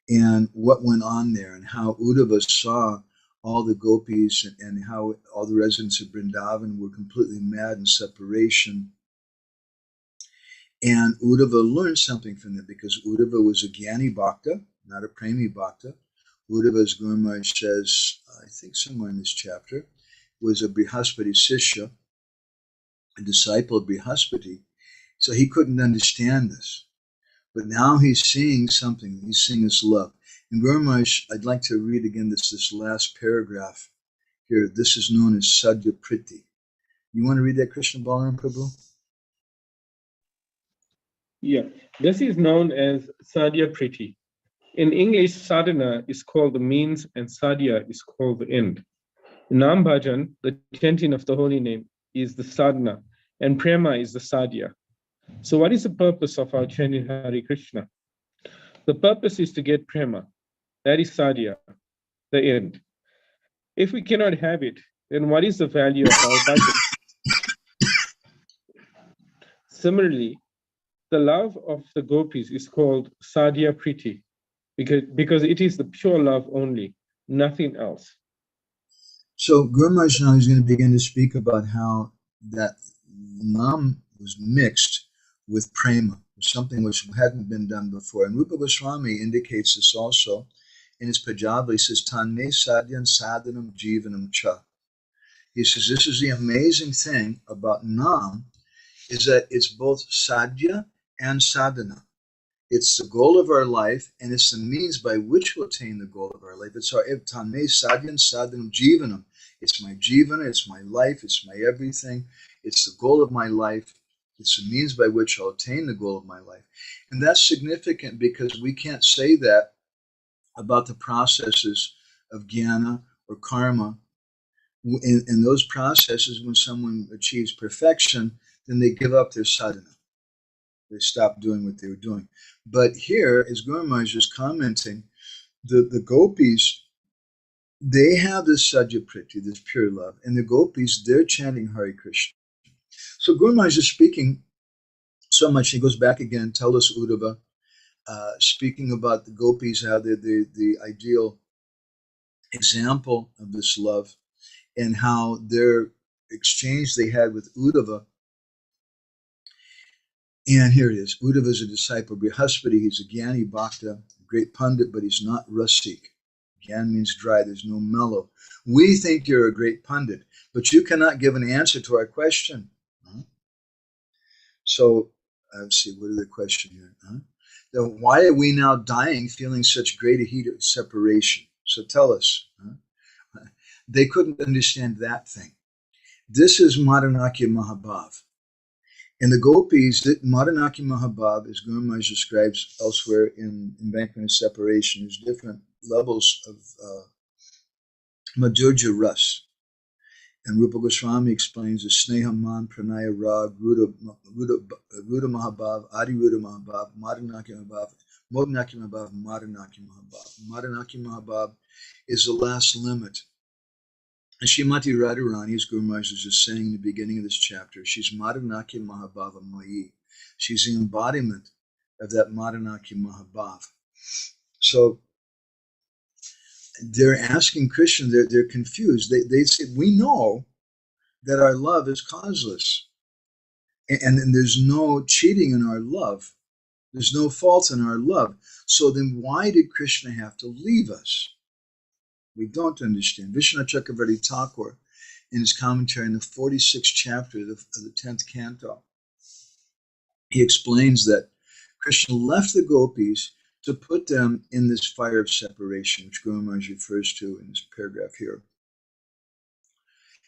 and what went on there, and how Uddhava saw all the gopis and how all the residents of Vrindavan were completely mad in separation. And Uddhava learned something from them because Uddhava was a Gyani Bhakta, not a Premi Bhakta. Uddhava, as Guru Maharaj says, I think somewhere in this chapter, was a Brihaspati Sishya, a disciple of Brihaspati. So he couldn't understand this. But now he's seeing something. He's seeing this love. And Guru Maharaj, I'd like to read again this last paragraph here. This is known as Sadhya Priti. You want to read that, Krishna Balaram Prabhu? Yeah, this is known as Sadhya Priti. In English, sadhana is called the means and sadhya is called the end. Nam bhajan, the chanting of the holy name, is the sadhana, and prema is the sadhya. So what is the purpose of our chanting Hare Krishna? The purpose is to get prema, that is sadhya, the end. If we cannot have it, then what is the value of our bhajan? Similarly, the love of the gopis is called sadhya priti, because it is the pure love only, nothing else. So Guru Maharaj now is going to begin to speak about how that Nam was mixed with prema, something which hadn't been done before. And Rupa Goswami indicates this also in his Pajava. He says, Tanne sadhyan sadhanam jivanam cha. He says, this is the amazing thing about Nam, is that it's both sadhya and sadhana. It's the goal of our life, and it's the means by which we'll attain the goal of our life. It's our Tanme Sadhyan Sadhanam Jivanam. It's my jivana, it's my life, it's my everything. It's the goal of my life. It's the means by which I'll attain the goal of my life. And that's significant because we can't say that about the processes of jnana or karma. In those processes, when someone achieves perfection, then they give up their sadhana. They stopped doing what they were doing. But here, as Guru Maharaj is commenting, the gopis, they have this Sadhya-priti, this pure love, and the gopis, they're chanting Hare Krishna. So Guru Maharaj is speaking so much, he goes back again, tell us Uddhava, speaking about the gopis, how they're the ideal example of this love, and how their exchange they had with Uddhava. And here it is. Uddhava is a disciple of Brihaspati. He's a Gyani Bhakta, a great Pandit, but he's not Rasik. Gyan means dry. There's no mellow. We think you're a great Pandit, but you cannot give an answer to our question. So, let's see, what is the question here? Then why are we now dying feeling such great a heat of separation? So tell us. They couldn't understand that thing. This is Madanakya Mahabhav. And the gopis, Madanakya Mahabhav, as Guru Maharaj describes elsewhere in Embankment of Separation, there's different levels of Madhurya Ras. And Rupa Goswami explains the Sneha Man Pranaya Rag, Ruda Mahabhav, Adi Ruda Mahabhav, Madanakya Mahabhav, Madanakya Mahabhav, Madanakya Mahabhav. Madanakya Mahabhav is the last limit And Srimati Radharani, as Guru Maharaj was just saying in the beginning of this chapter, she's Madhanaki Mahabhava Mayi. She's the embodiment of that Madhanaki Mahabhav. So they're asking Krishna, they're confused. They say, we know that our love is causeless. And there's no cheating in our love. There's no fault in our love. So then why did Krishna have to leave us? We don't understand. Vishwanath Chakravarti Thakur, in his commentary in the 46th chapter of the 10th canto, he explains that Krishna left the gopis to put them in this fire of separation, which Guru Maharaj refers to in this paragraph here.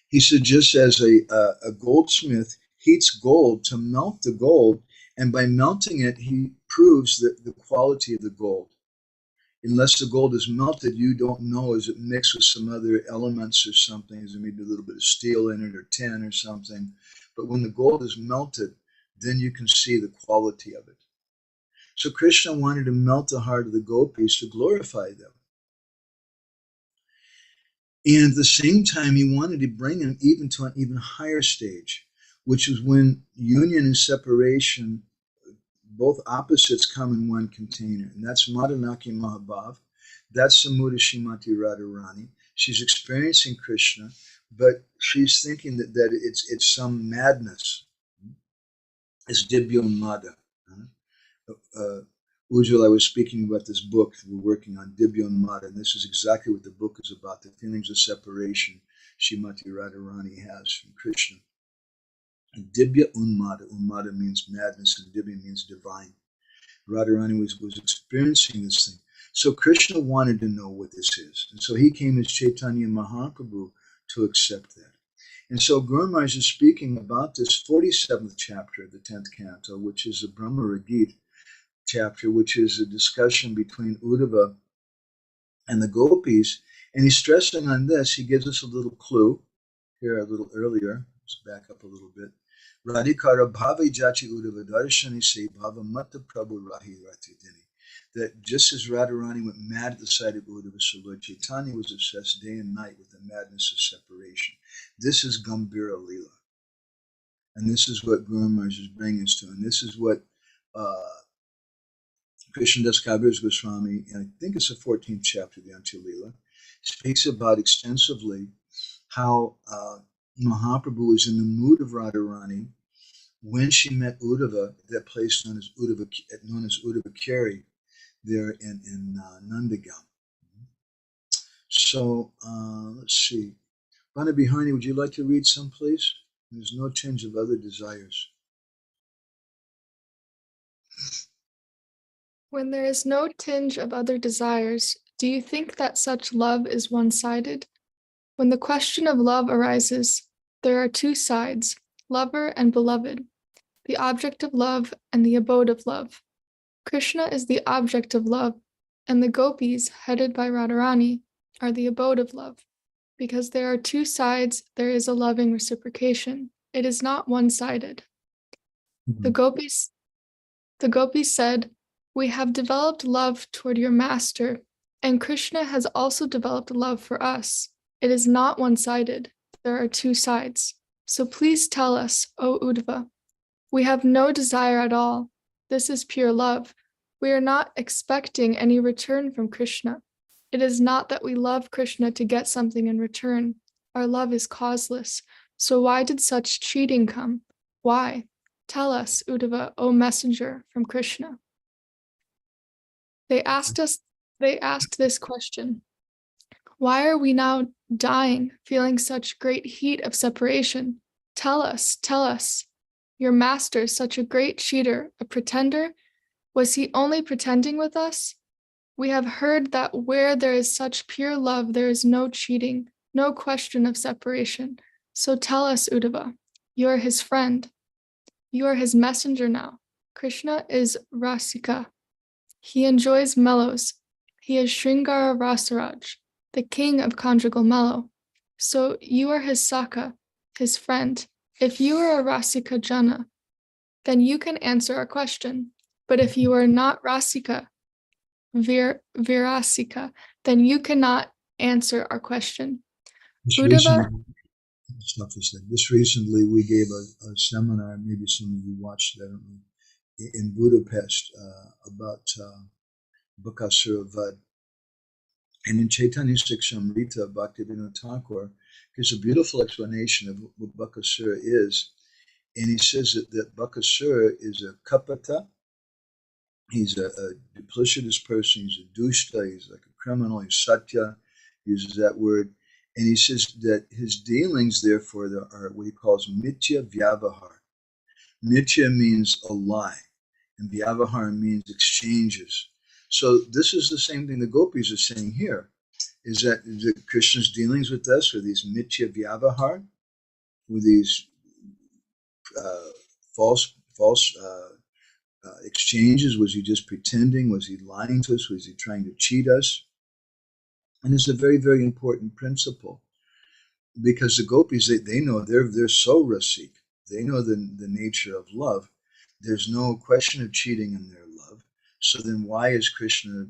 He said, just as a goldsmith heats gold to melt the gold, and by melting it, he proves the quality of the gold. Unless the gold is melted, you don't know, is it mixed with some other elements or something? Is there maybe a little bit of steel in it or tin or something? But when the gold is melted, then you can see the quality of it. So Krishna wanted to melt the heart of the gopis to glorify them. And at the same time, he wanted to bring them even to an even higher stage, which is when union and separation, both opposites come in one container. And that's Madhanaki Mahabhav. That's Samudra Srimati Radharani. She's experiencing Krishna, but she's thinking that it's some madness. It's Dibyonmada. Ujjwal, I was speaking about this book. We're working on Dibyonmada, and this is exactly what the book is about, the feelings of separation Srimati Radharani has from Krishna. And Dibya Unmada. Unmada means madness, and Dibya means divine. Radharani was experiencing this thing. So Krishna wanted to know what this is. And so he came as Chaitanya Mahaprabhu to accept that. And so Guru Maharaj is speaking about this 47th chapter of the 10th canto, which is the Brahma Ragit chapter, which is a discussion between Uddhava and the gopis. And he's stressing on this. He gives us a little clue here a little earlier. Let's back up a little bit. Radhikara bhava jachi Uddhava darshani se bhava matta prabhu rahi ratidini. That just as Radharani went mad at the sight of Uddhava, so Lord Chaitanya was obsessed day and night with the madness of separation. This is Gambhira Leela. And this is what Guru Maharaj is bringing us to. And this is what Krishnadas Kaviraj Goswami, and I think it's the 14th chapter of the Antya Leela, speaks about extensively how Mahaprabhu is in the mood of Radharani when she met Uddhava at that place known as Uddhava Keri there in Nandagam. So let's see. Bana Bihani, would you like to read some, please? There's no change of other desires. When there is no tinge of other desires, do you think that such love is one-sided? When the question of love arises, there are two sides, lover and beloved, the object of love and the abode of love. Krishna is the object of love, and the gopis, headed by Radharani, are the abode of love. Because there are two sides, there is a loving reciprocation. It is not one-sided. Mm-hmm. The gopis said, "We have developed love toward your master, and Krishna has also developed love for us. It is not one-sided. There are two sides. So please tell us, O Uddhava. We have no desire at all. This is pure love. We are not expecting any return from Krishna. It is not that we love Krishna to get something in return. Our love is causeless. So why did such cheating come? Why? Tell us, Uddhava, O messenger from Krishna." They asked this question. Why are we now dying, feeling such great heat of separation? Tell us. Your master is such a great cheater, a pretender. Was he only pretending with us? We have heard that where there is such pure love, there is no cheating, no question of separation. So tell us, Uddhava, you are his friend. You are his messenger now. Krishna is Rasika. He enjoys mellows. He is Sringara Rasaraj, the king of conjugal mellow. So you are his Saka, his friend. If you are a Rasika Jana, then you can answer our question. But if you are not Rasika, Virasika, then you cannot answer our question. Just Uddhava, recently, just recently we gave a seminar, maybe some of you watched it, I don't know, in Budapest about Bakasura Vad. And in Chaitanya Sikshamrita, Bhaktivinoda Thakur gives a beautiful explanation of what Bakasura is. And he says that Bakasura is a kapata, he's a duplicitous person, he's a dushta, he's like a criminal, he's satya, uses that word. And he says that his dealings, therefore, are what he calls mithya vyavahar. Mithya means a lie, and vyavahar means exchanges. So this is the same thing the gopis are saying here, is that Krishna's dealings with us are these mithya vyavahar, with these false exchanges. Was he just pretending? Was he lying to us? Was he trying to cheat us? And it's a very, very important principle, because the gopis, they know they're so rasik. They know the nature of love. There's no question of cheating in their love. So then why did Krishna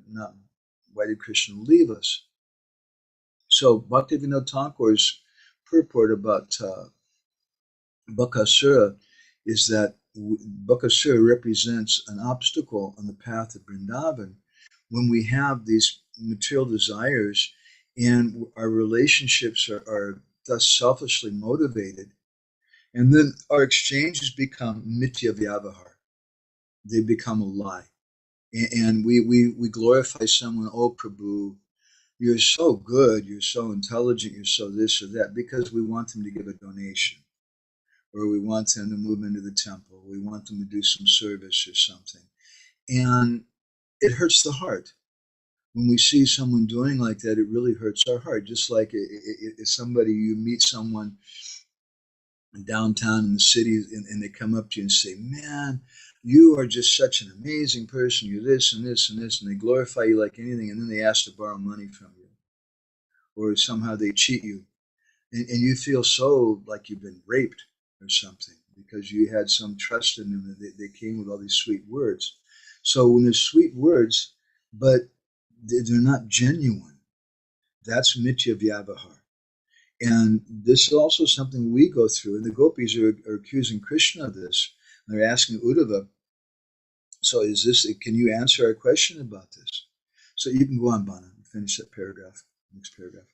leave us? So Bhaktivinoda Thakur's purport about Bakasura is that Bakasura represents an obstacle on the path of Vrindavan when we have these material desires and our relationships are thus selfishly motivated. And then our exchanges become mithya vyavahar. They become a lie. And we glorify someone, oh Prabhu, you're so good, you're so intelligent, you're so this or that, because we want them to give a donation, or we want them to move into the temple, we want them to do some service or something. And it hurts the heart. When we see someone doing like that, it really hurts our heart. Just like if you meet someone downtown in the city and they come up to you and say, man, you are just such an amazing person, you're this and this and this, and they glorify you like anything, and then they ask to borrow money from you, or somehow they cheat you, and you feel so like you've been raped or something, because you had some trust in them, that they came with all these sweet words. So when there's sweet words, but they're not genuine, that's mithya vyavahar. And this is also something we go through, and the gopis are accusing Krishna of this. They're asking Uddhava, so can you answer our question about this? So you can go on, Bana, and finish that paragraph, next paragraph.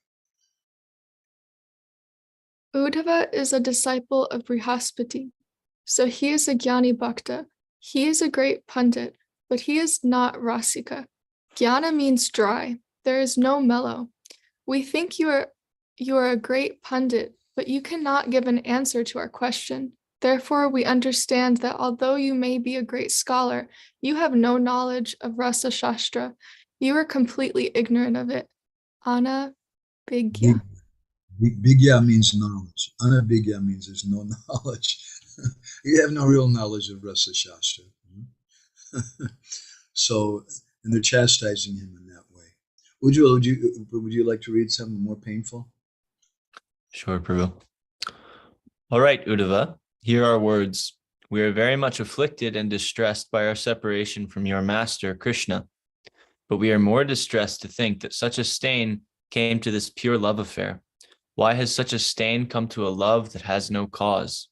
Uddhava is a disciple of Brihaspati, so he is a Jnani Bhakta. He is a great Pandit, but he is not Rasika. Jnana means dry. There is no mellow. We think you are a great Pandit, but you cannot give an answer to our question. Therefore, we understand that although you may be a great scholar, you have no knowledge of Rasa Shastra. You are completely ignorant of it. Anabhigya. Bigya means knowledge. Anabhigya means there's no knowledge. You have no real knowledge of Rasa Shastra. So, and they're chastising him in that way. Ujjwal, would you like to read something more painful? Sure, Prabhu. All right, Uddhava, here are words. We are very much afflicted and distressed by our separation from your master, Krishna. But we are more distressed to think that such a stain came to this pure love affair. Why has such a stain come to a love that has no cause?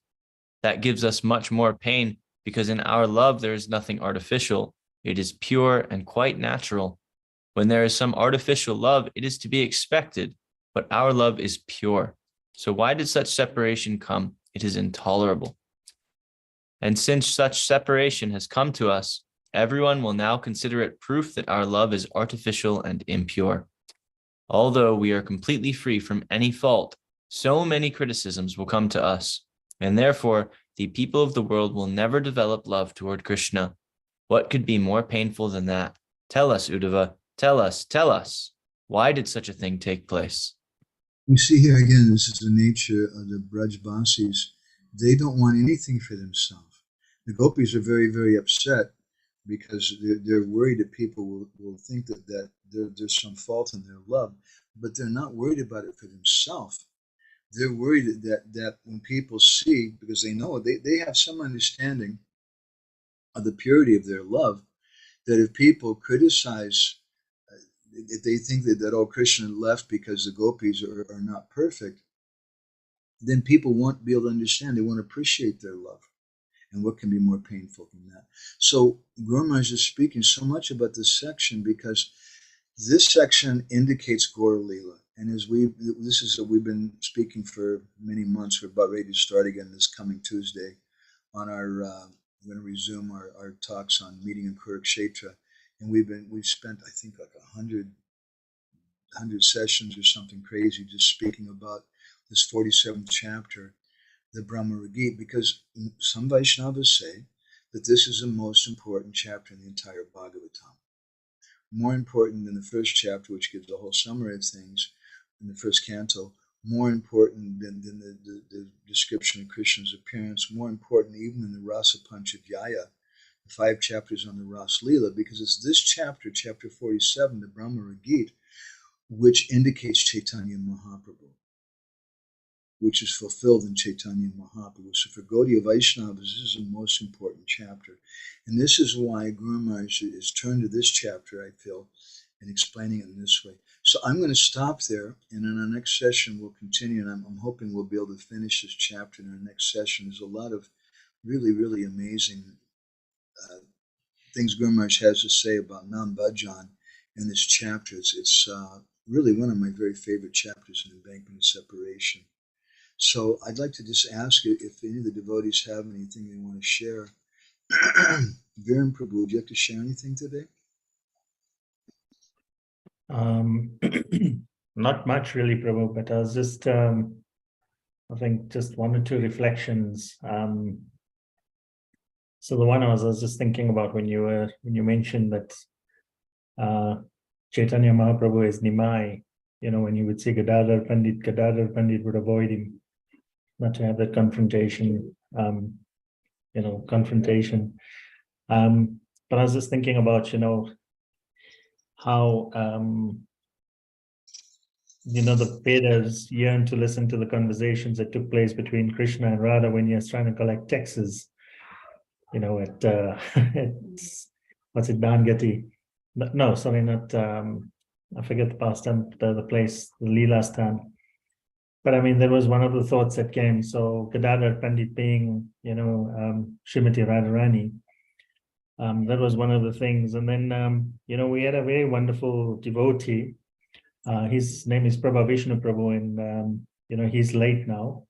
That gives us much more pain, because in our love there is nothing artificial. It is pure and quite natural. When there is some artificial love, it is to be expected, but our love is pure. So why did such separation come? It is intolerable. And since such separation has come to us, everyone will now consider it proof that our love is artificial and impure. Although we are completely free from any fault, so many criticisms will come to us, and therefore the people of the world will never develop love toward Krishna. What could be more painful than that? Tell us, Uddhava, tell us. Why did such a thing take place? We see here again, this is the nature of the Brajbasis. They don't want anything for themselves. The gopis are very, very upset because they're worried that people will think that there's some fault in their love, but they're not worried about it for themselves. They're worried that when people see, because they know, they have some understanding of the purity of their love, that if people criticize if they think that oh, Krishna left because the gopis are not perfect, then people won't be able to understand. They won't appreciate their love. And what can be more painful than that? So Guru Maharaj is speaking so much about this section because this section indicates Gaur Leela. And as we've been speaking for many months. We're about ready to start again this coming Tuesday on our, we're going to resume our talks on meeting in Kurukshetra. And we've spent, I think, like 100 sessions or something crazy just speaking about this 47th chapter, the Brahma Gita, because some Vaishnavas say that this is the most important chapter in the entire Bhagavatam. More important than the first chapter, which gives the whole summary of things in the first canto, more important than the description of Krishna's appearance, more important even than the Rasa Panchadhyaya, the 5 chapters on the Ras Leela, because it's this chapter, chapter 47, the Brahma Gita, which indicates Chaitanya Mahaprabhu, which is fulfilled in Chaitanya Mahaprabhu. So for Gaudiya Vaishnavas, this is the most important chapter. And this is why Guru Maharaj is turned to this chapter, I feel, and explaining it in this way. So I'm going to stop there, and in our next session we'll continue, and I'm hoping we'll be able to finish this chapter in our next session. There's a lot of really, really amazing things Guru Maharaj has to say about Nam Bhajan in this chapter. It's really one of my very favorite chapters in Embankment of Separation. So I'd like to just ask if any of the devotees have anything they want to share. Viren Prabhu, would you like to share anything today? Not much really, Prabhu, but I was just, I think just 1 or 2 reflections. So the one I was just thinking about when you mentioned that Chaitanya Mahaprabhu is Nimai, when you would say Gadadhar Pandit would avoid him, not to have that confrontation, confrontation. But I was just thinking about, how, the Vedas yearn to listen to the conversations that took place between Krishna and Radha when he was trying to collect taxes, at what's it, Dangati? No, sorry, not, I forget the past time, the place, the Leela Stan. But I mean, there was one of the thoughts that came. So Gadadhar Pandit being, Srimati Radharani, that was one of the things. And then, we had a very wonderful devotee. His name is Prabha Vishnu Prabhu, and, he's late now.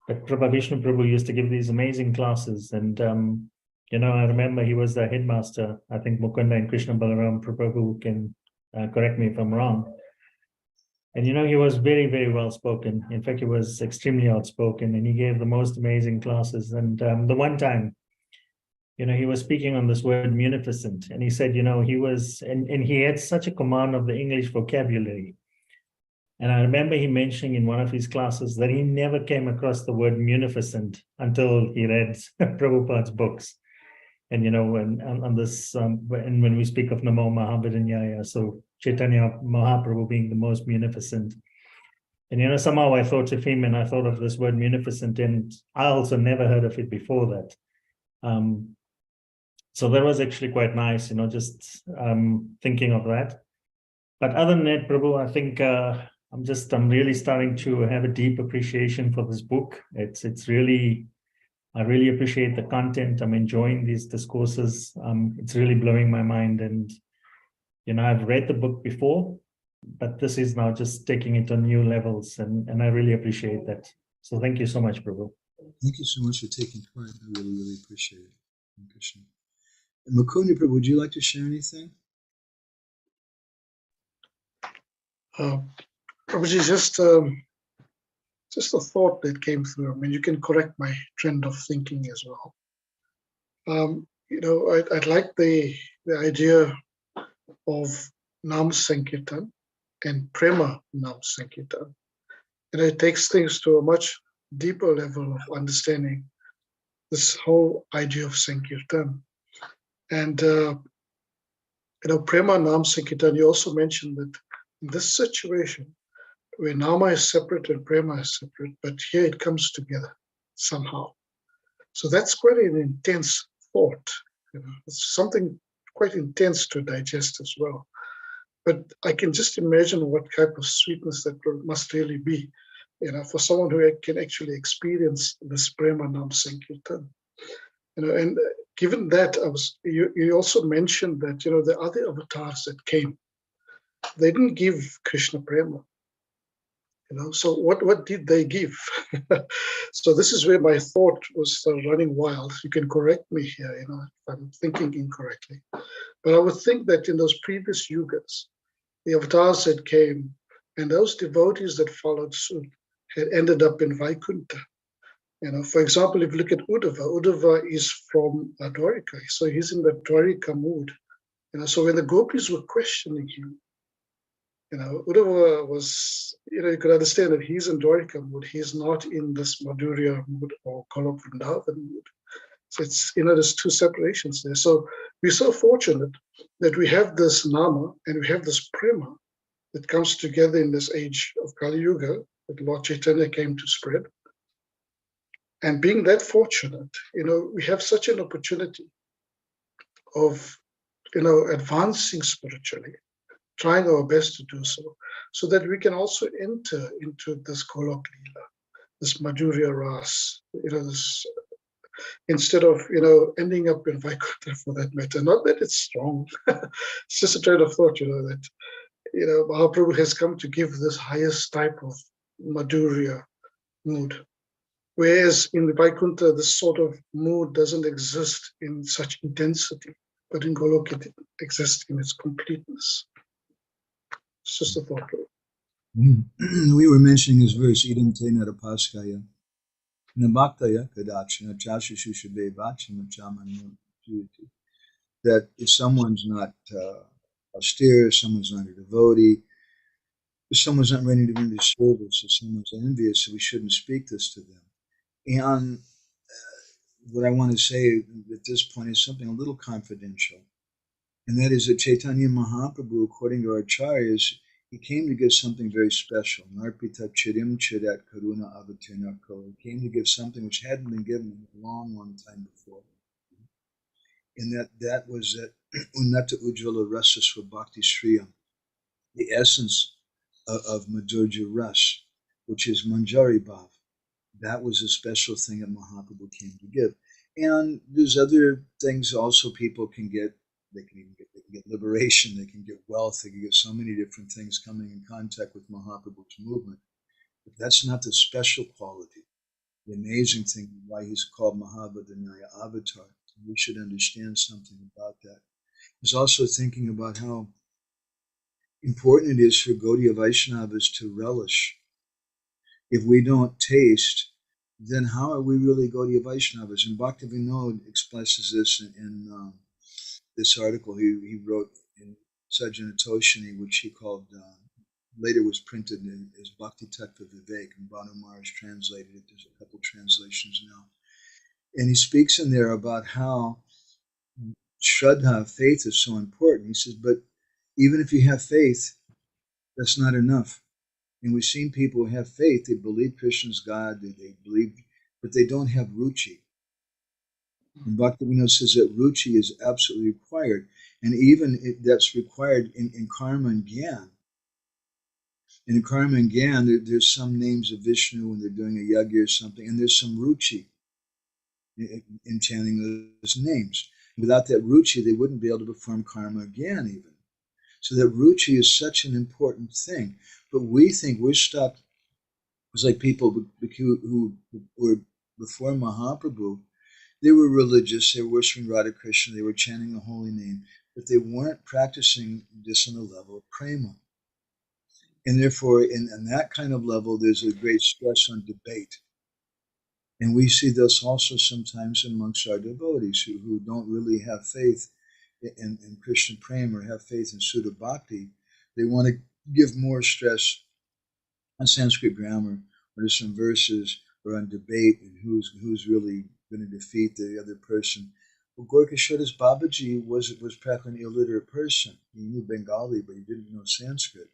But Prabha Vishnu Prabhu used to give these amazing classes. And, I remember he was the headmaster. I think Mukunda and Krishna Balaram Prabhu can correct me if I'm wrong. And, he was very, very well spoken. In fact, he was extremely outspoken, and he gave the most amazing classes. And the one time, he was speaking on this word munificent, and he said, he was, and he had such a command of the English vocabulary. And I remember he mentioning in one of his classes that he never came across the word munificent until he read Prabhupada's books. And, when on this, and when we speak of Namo Mahabhidanyaya, so Chaitanya Mahaprabhu being the most munificent. And, somehow I thought of him and I thought of this word munificent, and I also never heard of it before that. So that was actually quite nice, just thinking of that. But other than that, Prabhu, I think I'm really starting to have a deep appreciation for this book. It's really, I really appreciate the content. I'm enjoying these discourses. It's really blowing my mind. And, I've read the book before, but this is now just taking it on new levels. And I really appreciate that. So thank you so much, Prabhu. Thank you so much for taking part. I really, really appreciate it. Krishna. Mukunda Prabhu, would you like to share anything? Prabhuji, just a thought that came through. I mean, you can correct my trend of thinking as well. I'd like the idea of Nam Sankirtan and Prema Nam Sankirtan. And it takes things to a much deeper level of understanding this whole idea of Sankirtan. And, Prema Nam Sankirtan, you also mentioned that in this situation, where Nama is separate and Prema is separate, but here it comes together somehow. So that's quite an intense thought. It's something quite intense to digest as well. But I can just imagine what type of sweetness that must really be, for someone who can actually experience this Prema Nam Sankirtan. And given that, you also mentioned that, the other avatars that came, they didn't give Krishna Prema. So what did they give? So this is where my thought was running wild. You can correct me here, if I'm thinking incorrectly. But I would think that in those previous yugas, the avatars that came and those devotees that followed suit had ended up in Vaikuntha. For example, if you look at Uddhava is from Dwarika, so he's in the Dwarika mood. So when the gopis were questioning him, Uddhava was, you could understand that he's in Dwarika mood. He's not in this Madhurya mood or Golok Vrindavan mood. So it's, there's two separations there. So we're so fortunate that we have this Nama and we have this Prema that comes together in this age of Kali Yuga that Lord Chaitanya came to spread. And being that fortunate, we have such an opportunity of, advancing spiritually, trying our best to do so that we can also enter into this Golok Leela, this Madhurya Ras, this, instead of, ending up in Vaikuntha for that matter. Not that it's strong, it's just a train of thought, that, Mahaprabhu has come to give this highest type of Madhurya mood. Whereas in the Vaikuntha, this sort of mood doesn't exist in such intensity, but in Golok it exists in its completeness. It's just a thought. We were mentioning this verse, Idam te narapaskaya, nabhaktaya kadachana chashashushabe vachana chamanmurti, that if someone's not austere, someone's not a devotee, if someone's not ready to render service, if someone's envious, so we shouldn't speak this to them. And what I want to say at this point is something a little confidential, and that is that Chaitanya Mahaprabhu, according to our acharyas, he came to give something very special. Narpita chirim chirat karuna avatirnako. He came to give something which hadn't been given in a long, long time before. And that was that unnata ujjvala rasa svabhakti shriyam, the essence of Madhurya Ras, which is Manjari Bhav. That was a special thing that Mahaprabhu came to give. And there's other things also people can get. They can get liberation, they can get wealth, they can get so many different things coming in contact with Mahaprabhu's movement. But that's not the special quality. The amazing thing why he's called Mahavadanyaya Avatar. We should understand something about that. He's also thinking about how important it is for Gaudiya Vaishnavas to relish. If we don't taste, then how are we really Gaudiya Vaishnavas? And Bhaktivinoda expresses this in this article he wrote in Sajjanatoshini, which he called, later was printed as Bhakti Tattva Vivek, and Banu Maharaj translated it. There's a couple translations now. And he speaks in there about how Shraddha, faith, is so important. He says, but even if you have faith, that's not enough. And we've seen people who have faith, they believe Krishna's God, they believe, but they don't have ruchi. And Bhaktivinoda says that ruchi is absolutely required. And even that's required in karma and gyan. In karma and gyan, there's some names of Vishnu when they're doing a yagya or something, and there's some ruchi in chanting those names. Without that ruchi, they wouldn't be able to perform karma or gyan even. So that ruchi is such an important thing. But we think we're stuck. It's like people who were before Mahaprabhu. They were religious, they were worshiping Radha Krishna, they were chanting the holy name, but they weren't practicing this on the level of prema. And therefore, in that kind of level, there's a great stress on debate. And we see this also sometimes amongst our devotees who don't really have faith in Krishna prema or have faith in Sudha Bhakti. They want to give more stress on Sanskrit grammar or to some verses or on debate and who's really going to defeat the other person. Well, Gorkashodas Babaji was practically an illiterate person. He knew Bengali, but he didn't know Sanskrit.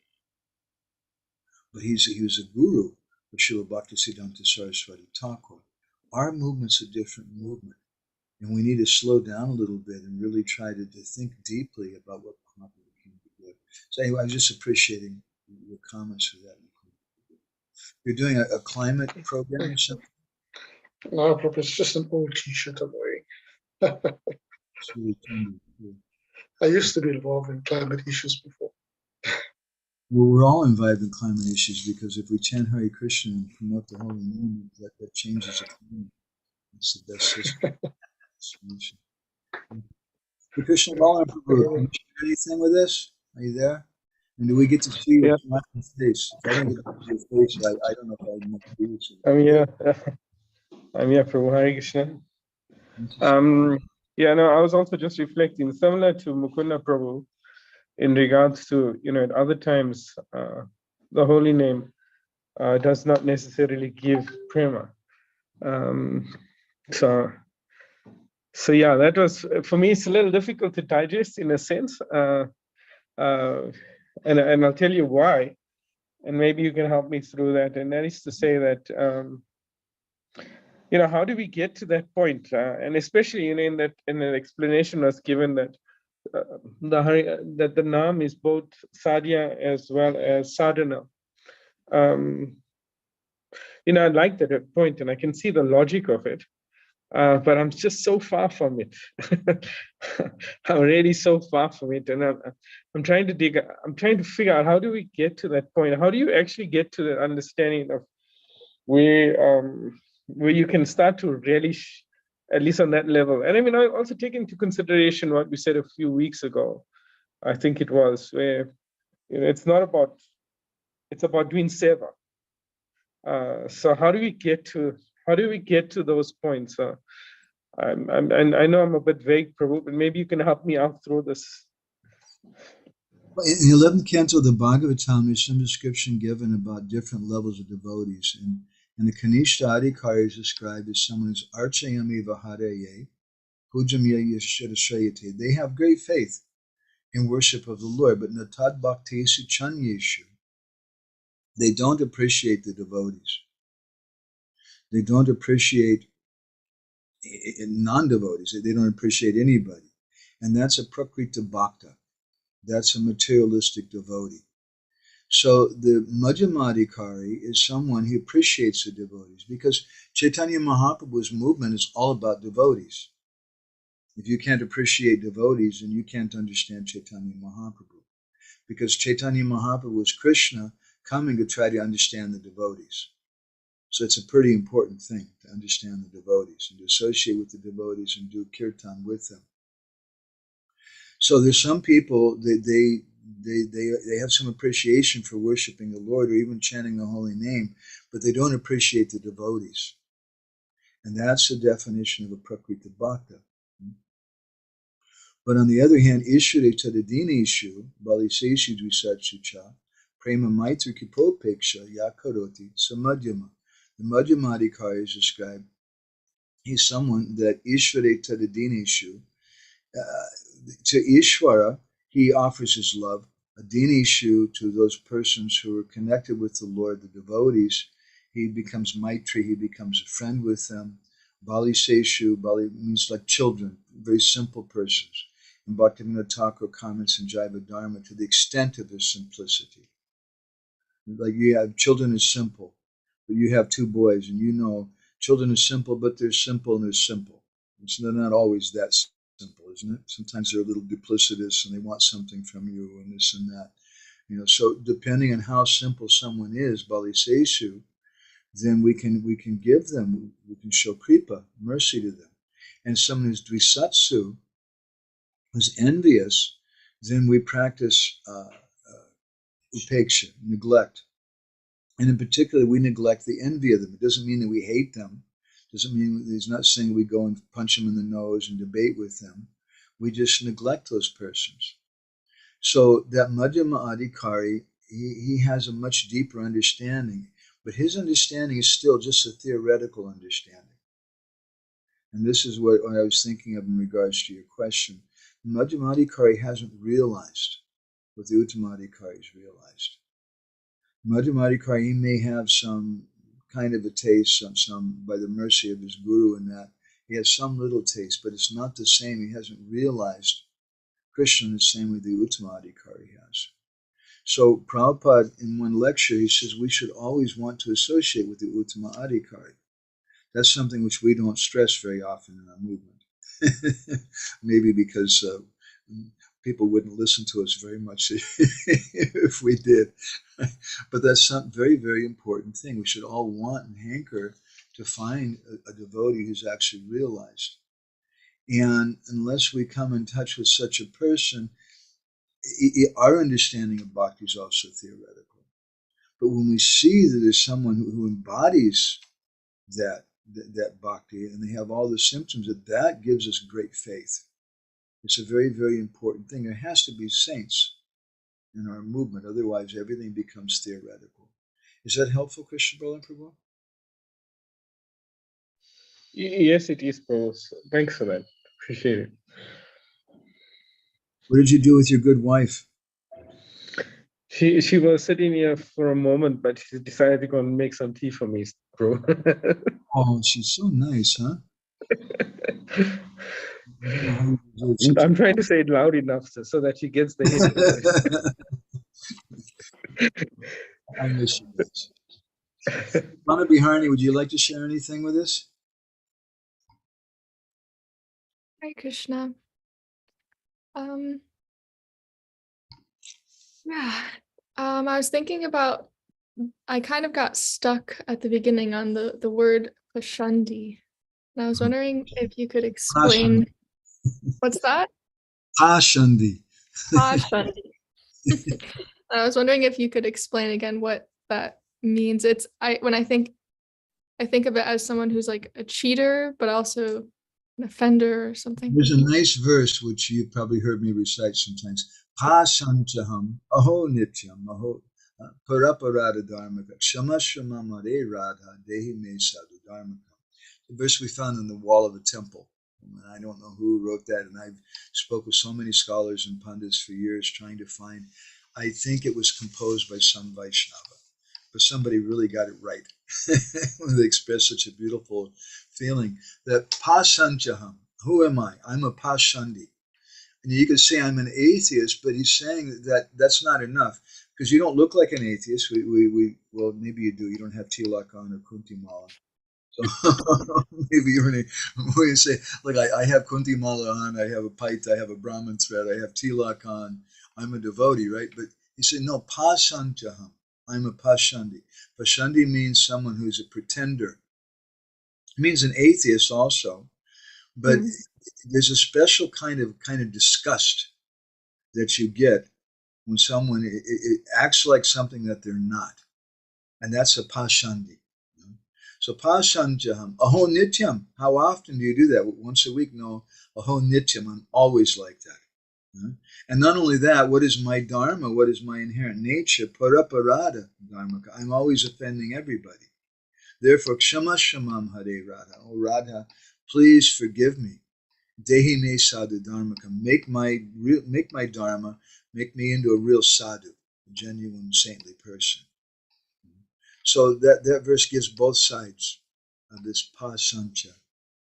But he was a guru of Srila Bhaktisiddhanta Saraswati Thakur. Our movement's a different movement, and we need to slow down a little bit and really try to think deeply about what Mahaprabhu came to do. So anyway, I'm just appreciating your comments for that. You're doing a climate program or something? No, Prabhupada, it's just an old T-shirt I'm wearing. It's really trendy. I used to be involved in climate issues before. Well, we're all involved in climate issues because if we chant Hare Krishna and promote the Holy Name, that changes the climate. It's the best solution. Hey, Krishna Balaram Prabhu, can you share anything with us? Are you there? And do we get to see your Yeah, smiling face? If I don't get to see your face, I don't know if I want to do this. I'm here. I'm here, Prabhu. Hare Krishna. Yeah, no, I was also just reflecting, similar to Mukunda Prabhu, in regards to, at other times, the holy name does not necessarily give prema. So yeah, that was, for me, it's a little difficult to digest in a sense. And I'll tell you why, and maybe you can help me through that. And that is to say that, how do we get to that point? And especially, in that explanation was given that that the Nam is both sadhya as well as sadhana. I like that point, and I can see the logic of it. But I'm just so far from it. I'm really so far from it, and I'm trying to I'm trying to figure out, how do we get to that point? How do you actually get to the understanding of where you can start to relish, at least on that level? And I mean, I also take into consideration what we said a few weeks ago. I think it was where it's about doing seva. So how do we get to those points? I know I'm a bit vague, Prabhu, but maybe you can help me out through this. In the 11th canto of the Bhagavatam, there's some description given about different levels of devotees. And the Kanishta Adhikari is described as someone who's Archayami Vahareye, Pujamya Yashirashayate. They have great faith in worship of the Lord, but Natad Bhaktesu Chanyeshu, they don't appreciate the devotees. They don't appreciate non-devotees. They don't appreciate anybody. And that's a Prakrita Bhakta. That's a materialistic devotee. So the Madhyamadikari is someone who appreciates the devotees, because Chaitanya Mahaprabhu's movement is all about devotees. If you can't appreciate devotees, then you can't understand Chaitanya Mahaprabhu, because Chaitanya Mahaprabhu was Krishna coming to try to understand the devotees. So it's a pretty important thing to understand the devotees and to associate with the devotees and do kirtan with them. So there's some people that they have some appreciation for worshiping the Lord or even chanting the holy name, but they don't appreciate the devotees. And that's the definition of a Prakrita Bhakta. But on the other hand, Ishvare Tadadineshu, Baliseshu Dvisatsucha, Prema Maitri Kipopeksha, Yakaroti, Samadhyama. The Madhyamadikari is described, he's someone that Ishvare Tadadineshu, to Ishvara, he offers his love. Adineshu, to those persons who are connected with the Lord, the devotees, he becomes Maitri, he becomes a friend with them. Bali Seshu, Bali means like children, very simple persons. And Bhaktivinoda Thakur comments in Jaiva Dharma to the extent of his simplicity. Like you have children is simple, but you have two boys, and children is simple, but they're simple and they're simple. They're not always that simple, isn't it? Sometimes they're a little duplicitous and they want something from you and this and that. So depending on how simple someone is, Bali Sesu, then we can give them, we can show kripa, mercy to them. And someone who's dvisatsu, who's envious, then we practice upeksha, neglect. And in particular, we neglect the envy of them. It doesn't mean that we hate them. It doesn't mean, he's not saying we go and punch them in the nose and debate with them. We just neglect those persons. So that Madhyama Adhikari, he has a much deeper understanding, but his understanding is still just a theoretical understanding. And this is what I was thinking of in regards to your question. Madhyama Adhikari hasn't realized what the Uttama Adhikari has realized. Madhyama Adhikari, he may have some kind of a taste, some by the mercy of his guru, in that he has some little taste, but it's not the same. He hasn't realized Krishna in the same way the Uttama Adhikari has. So Prabhupada, in one lecture, he says we should always want to associate with the Uttama Adhikari. That's something which we don't stress very often in our movement. Maybe because people wouldn't listen to us very much if we did. But that's some very, very important thing. We should all want and hanker to find a devotee who's actually realized. And unless we come in touch with such a person, our understanding of bhakti is also theoretical. But when we see that there's someone who embodies that bhakti and they have all the symptoms, that gives us great faith. It's a very, very important thing. There has to be saints in our movement, otherwise everything becomes theoretical. Is that helpful, Krishna Balaram Prabhu? Yes, it is, Prabhu. Thanks for that. Appreciate it. What did you do with your good wife? She was sitting here for a moment, but she decided to go and make some tea for me, bro. Oh, she's so nice, huh? I'm trying to say it loud enough so that she gets the hint. I miss you guys. Mama Biharni, would you like to share anything with us? Hi, Krishna. Yeah. I was thinking about, I kind of got stuck at the beginning on the word Pashandi. And I was wondering if you could explain. What's that? Pashandi. Pashandi. I was wondering if you could explain again what that means. When I think of it as someone who's like a cheater, but also an offender or something. There's a nice verse which you've probably heard me recite sometimes. Pasantaham aho nityam aho paraparada dharmaka kshama mare radha dehi me sadhu dharmaka. The verse we found on the wall of a temple. And I don't know who wrote that, and I've spoke with so many scholars and pundits for years trying to find. I think it was composed by some Vaishnava, but somebody really got it right when they express such a beautiful feeling that pasanjaham, who am I? I'm a pashandi. And you could say I'm an atheist, but he's saying that that's not enough because you don't look like an atheist. Well, maybe you do. You don't have tilak on or kunti mala. So maybe you're when you say, look, I have kunti mala on, I have a paita, I have a Brahmin thread, I have tilak on, I'm a devotee, right? But he said, no, pasanjaham, I'm a pashandi. Pashandi means someone who's a pretender. It means an atheist also, but there's a special kind of disgust that you get when someone it acts like something that they're not, and that's a pashandi. So pasanjaham, aho nityam. How often do you do that? Once a week? No, aho nityam. I'm always like that. And not only that, what is my dharma? What is my inherent nature? Paraparada dharmaka. I'm always offending everybody. Therefore, kshama shamam hare radha. Oh Radha, please forgive me. Dehi me sadhu dharmaka. Make my dharma, make me into a real sadhu, a genuine saintly person. So that verse gives both sides of this pasandi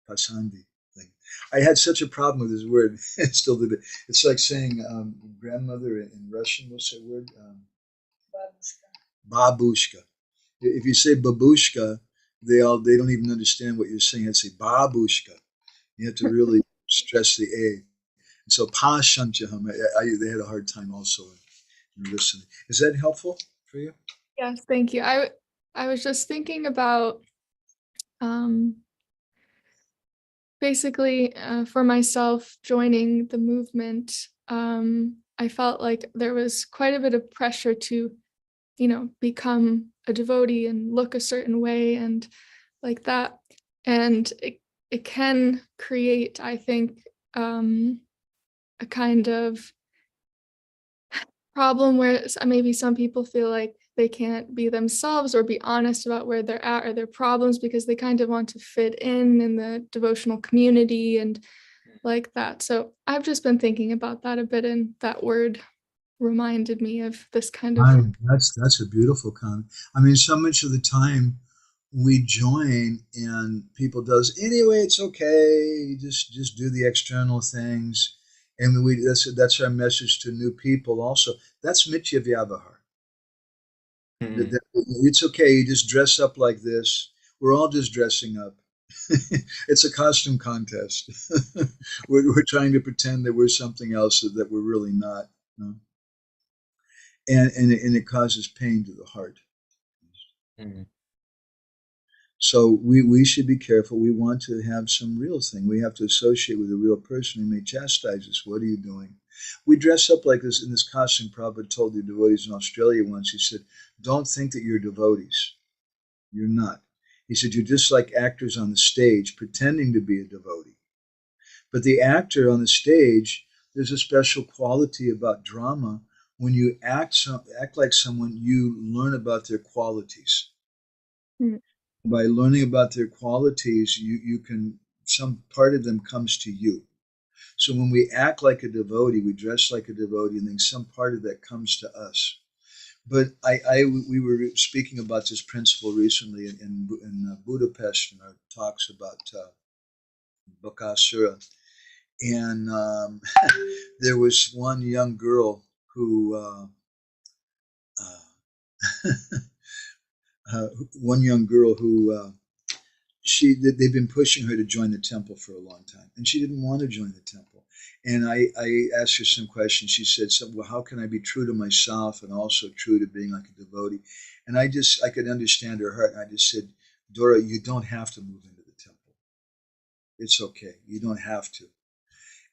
thing. I had such a problem with this word. Still do it. It's like saying grandmother in Russian. What's that word? Babushka. If you say babushka, they don't even understand what you're saying. You have to say babushka. You have to really stress the A. And so pashanchaham, they had a hard time also in listening. Is that helpful for you? Yes, thank you. I was just thinking about basically for myself joining the movement. I felt like there was quite a bit of pressure to, become a devotee and look a certain way and like that. And it can create, I think, a kind of problem where maybe some people feel like they can't be themselves or be honest about where they're at or their problems because they kind of want to fit in the devotional community and like that. So I've just been thinking about that a bit, and that word reminded me of this kind of. That's a beautiful comment. I mean, so much of the time we join and people does anyway. It's okay. Just do the external things, And that's our message to new people also. That's Mitya Vyavahar. It's okay, you just dress up like this. We're all just dressing up. It's a costume contest. we're trying to pretend that we're something else that we're really not. You know? And it causes pain to the heart. So we should be careful. We want to have some real thing. We have to associate with a real person who may chastise us. What are you doing? We dress up like this in this costume. Prabhupada told the devotees in Australia once, he said, don't think that you're devotees. You're not. He said, you're just like actors on the stage pretending to be a devotee. But the actor on the stage, there's a special quality about drama. When you act like someone, you learn about their qualities. Mm. By learning about their qualities, you can, some part of them comes to you. So when we act like a devotee, we dress like a devotee, and then some part of that comes to us. But we were speaking about this principle recently in Budapest in our talks about Bakasura. And there was one young girl who they've been pushing her to join the temple for a long time, and she didn't want to join the temple. And I asked her some questions. She said, well, how can I be true to myself and also true to being like a devotee? And I could understand her heart. And I just said, Dora, you don't have to move into the temple. It's okay. You don't have to.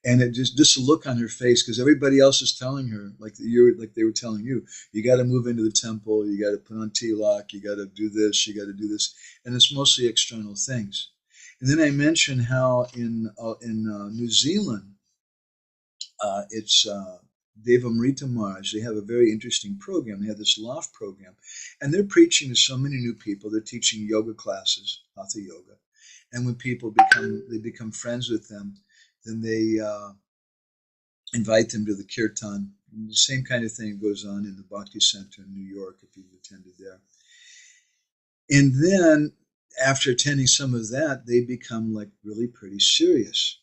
And it just a look on her face, because everybody else is telling her, like they were telling you, you got to move into the temple, you got to put on tilak, you got to do this, you got to do this, and it's mostly external things. And then I mentioned how in New Zealand, it's Devamrita Maharaj. They have a very interesting program. They have this loft program, and they're preaching to so many new people. They're teaching yoga classes, hatha yoga, and when people become friends with them, then they invite them to the kirtan. And the same kind of thing goes on in the Bhakti Center in New York, if you've attended there. And then after attending some of that, they become like really pretty serious.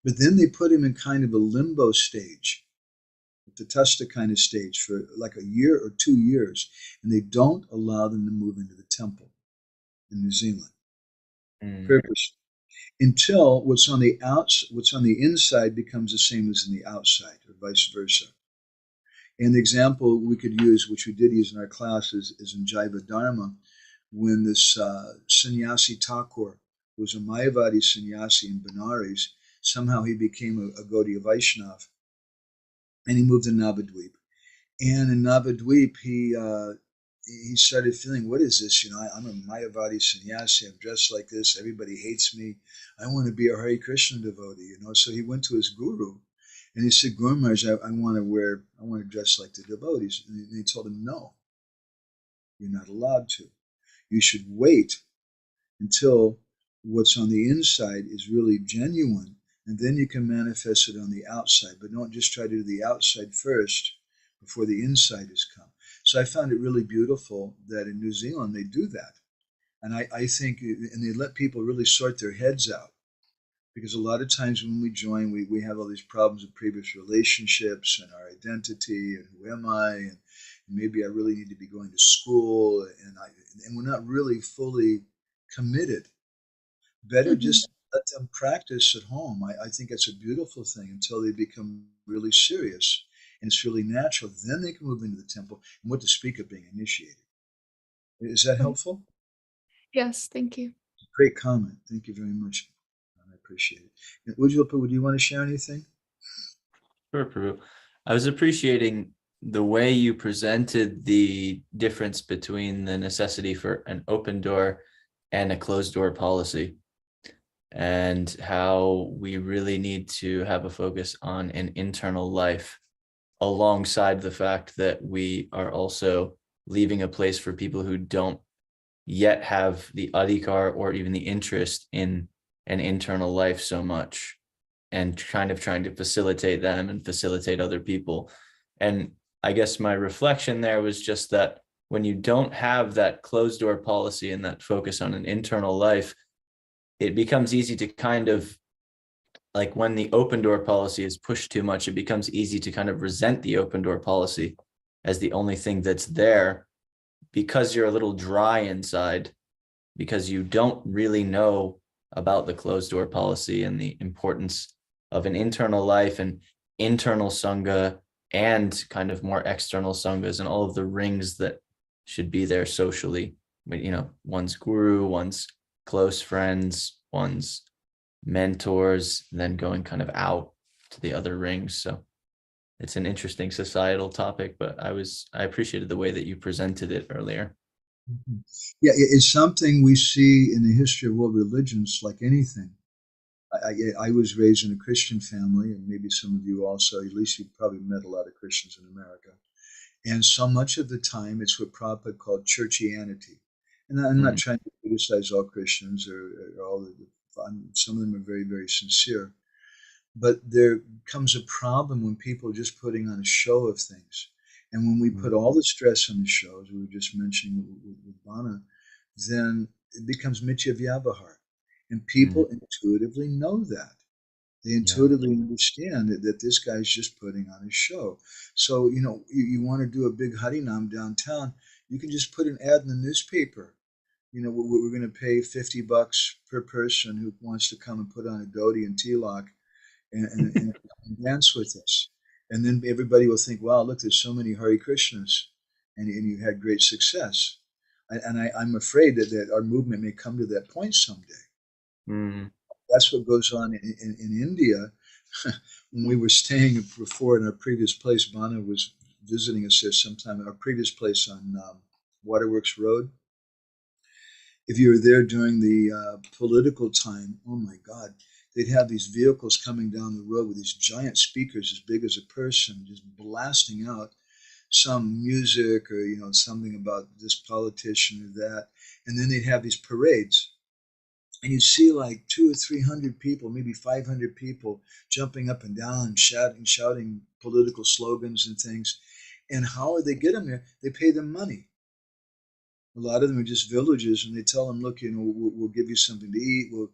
But then they put him in kind of a limbo stage, the Tasta kind of stage, for like a year or 2 years, and they don't allow them to move into the temple in New Zealand. Purposely. Until what's on the inside becomes the same as in the outside, or vice versa. And the example we could use, which we did use in our classes, is in Jaiva Dharma, when this sannyasi Thakur, who was a Mayavadi sannyasi in Benares, somehow he became a Gaudiya Vaishnav, and he moved to Navadvip. And in Navadvip, he started feeling, what is this? I'm a Mayavadi sannyasi. I'm dressed like this. Everybody hates me. I want to be a Hare Krishna devotee, So he went to his guru, and he said, Guru Maharaj, I want to dress like the devotees. And he told him, no, you're not allowed to. You should wait until what's on the inside is really genuine, and then you can manifest it on the outside. But don't just try to do the outside first before the inside has come. So I found it really beautiful that in New Zealand they do that. And I think, and they let people really sort their heads out. Because a lot of times when we join, we have all these problems with previous relationships and our identity and who am I, and maybe I really need to be going to school, and we're not really fully committed. Better just let them practice at home. I think it's a beautiful thing until they become really serious and it's really natural. Then they can move into the temple, and what to speak of being initiated. Is that helpful? Yes, thank you. Great comment. Thank you very much. I appreciate it. Would you want to share anything? Sure, Prabhu. I was appreciating the way you presented the difference between the necessity for an open door and a closed door policy, and how we really need to have a focus on an internal life, alongside the fact that we are also leaving a place for people who don't yet have the adhikar or even the interest in an internal life so much, and kind of trying to facilitate them and facilitate other people. And I guess my reflection there was just that when you don't have that closed door policy and that focus on an internal life, it becomes easy to kind of like when the open door policy is pushed too much, it becomes easy to kind of resent the open door policy as the only thing that's there, because you're a little dry inside, because you don't really know about the closed door policy and the importance of an internal life and internal sangha and kind of more external sanghas and all of the rings that should be there socially. But, you know, one's guru, one's close friends, one's mentors, and then going kind of out to the other rings. So it's an interesting societal topic, but I appreciated the way that you presented it earlier. Yeah, it's something we see in the history of world religions like anything. I was raised in a Christian family, and maybe some of you also, at least you've probably met a lot of Christians in America. And so much of the time, it's what Prabhupada called churchianity. And I'm not trying to criticize all Christians or all the, some of them are very, very sincere. But there comes a problem when people are just putting on a show of things. And when we put all the stress on the show, as we were just mentioning with Bana, then it becomes Mithya Vyavahar. And people intuitively know that. They intuitively understand that this guy's just putting on a show. So, you know, you want to do a big Harinam downtown, you can just put an ad in the newspaper. You know, we're going to pay $50 per person who wants to come and put on a dhoti and tilak and dance with us. And then everybody will think, wow, look, there's so many Hare Krishnas, and you had great success. I'm afraid that our movement may come to that point someday. That's what goes on in India. When we were staying before in our previous place, Bana was visiting us there sometime at our previous place on Waterworks Road. If you were there during the political time, oh my God, they'd have these vehicles coming down the road with these giant speakers as big as a person, just blasting out some music or, you know, something about this politician or that. And then they'd have these parades. And you see like 200 or 300 people, maybe 500 people jumping up and down, shouting political slogans and things. And how would they get them there? They pay them money. A lot of them are just villages, and they tell them, look, you know, we'll give you something to eat. We'll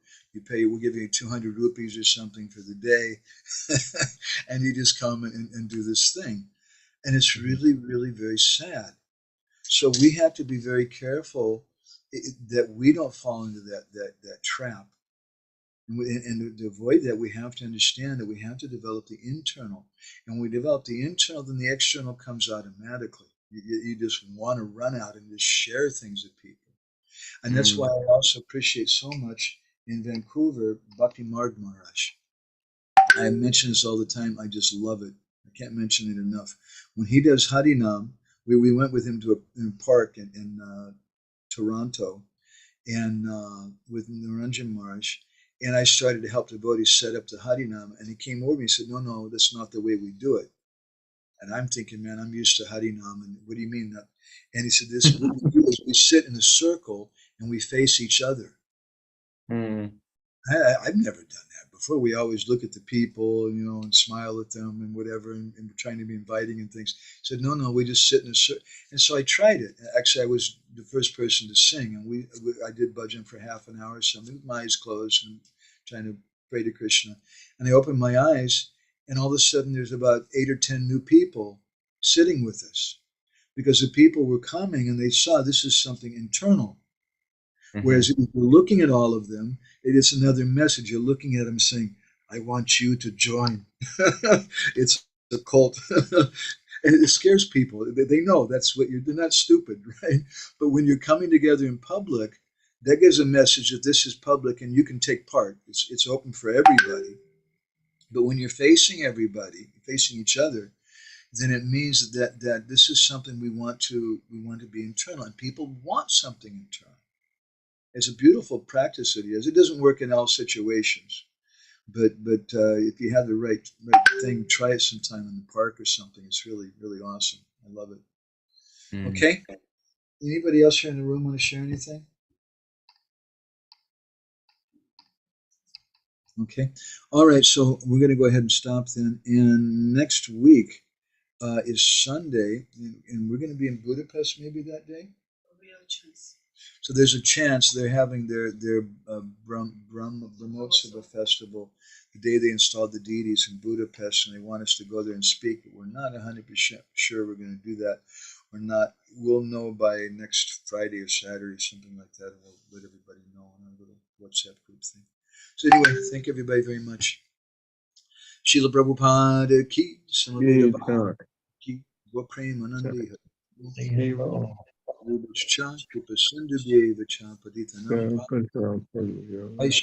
give you 200 rupees or something for the day. And you just come and do this thing. And it's really, really very sad. So we have to be very careful that we don't fall into that trap. And to avoid that, we have to understand that we have to develop the internal. And when we develop the internal, then the external comes automatically. You just want to run out and just share things with people. And that's why I also appreciate so much in Vancouver, Bhakti Marg Maharaj. I mention this all the time. I just love it. I can't mention it enough. When he does Harinam, we went with him to a park in Toronto, and with Niranjan Maharaj, and I started to help devotees set up the Harinam, and he came over and he said, no, that's not the way we do it. And I'm thinking, man, I'm used to Harinam, and what do you mean that? And he said, this what we do is we sit in a circle and we face each other. I've never done that before. We always look at the people, you know, and smile at them and whatever, and we're trying to be inviting and things. I said, no, we just sit in a circle. And so I tried it. Actually, I was the first person to sing, and I did bhajan for half an hour or something with my eyes closed and trying to pray to Krishna. And I opened my eyes, and all of a sudden there's about 8 or 10 new people sitting with us, because the people were coming and they saw this is something internal. Whereas if you're looking at all of them, it is another message. You're looking at them saying, I want you to join. It's a cult. And it scares people. They know that's what they're not stupid, right? But when you're coming together in public, that gives a message that this is public and you can take part. It's open for everybody. But when you're facing everybody, facing each other, then it means that this is something we want to be internal, and people want something internal. It's a beautiful practice it is. It doesn't work in all situations, but if you have the right thing, try it sometime in the park or something. It's really, really awesome. I love it. Okay. Anybody else here in the room want to share anything? Okay. All right. So we're going to go ahead and stop then. And next week is Sunday, and we're going to be in Budapest maybe that day. We have a choice. So there's a chance they're having their Brahmotsava festival the day they installed the deities in Budapest, and they want us to go there and speak, but we're not 100% sure we're going to do that or not. We'll know by next Friday or Saturday, something like that, and we'll let everybody know on our little WhatsApp group thing. So anyway, thank everybody very much. Srila Prabhupada ki, Samaveta Bhava ki, Gopremanandi Cha Kripa Sindhu Deva Cha Paditanam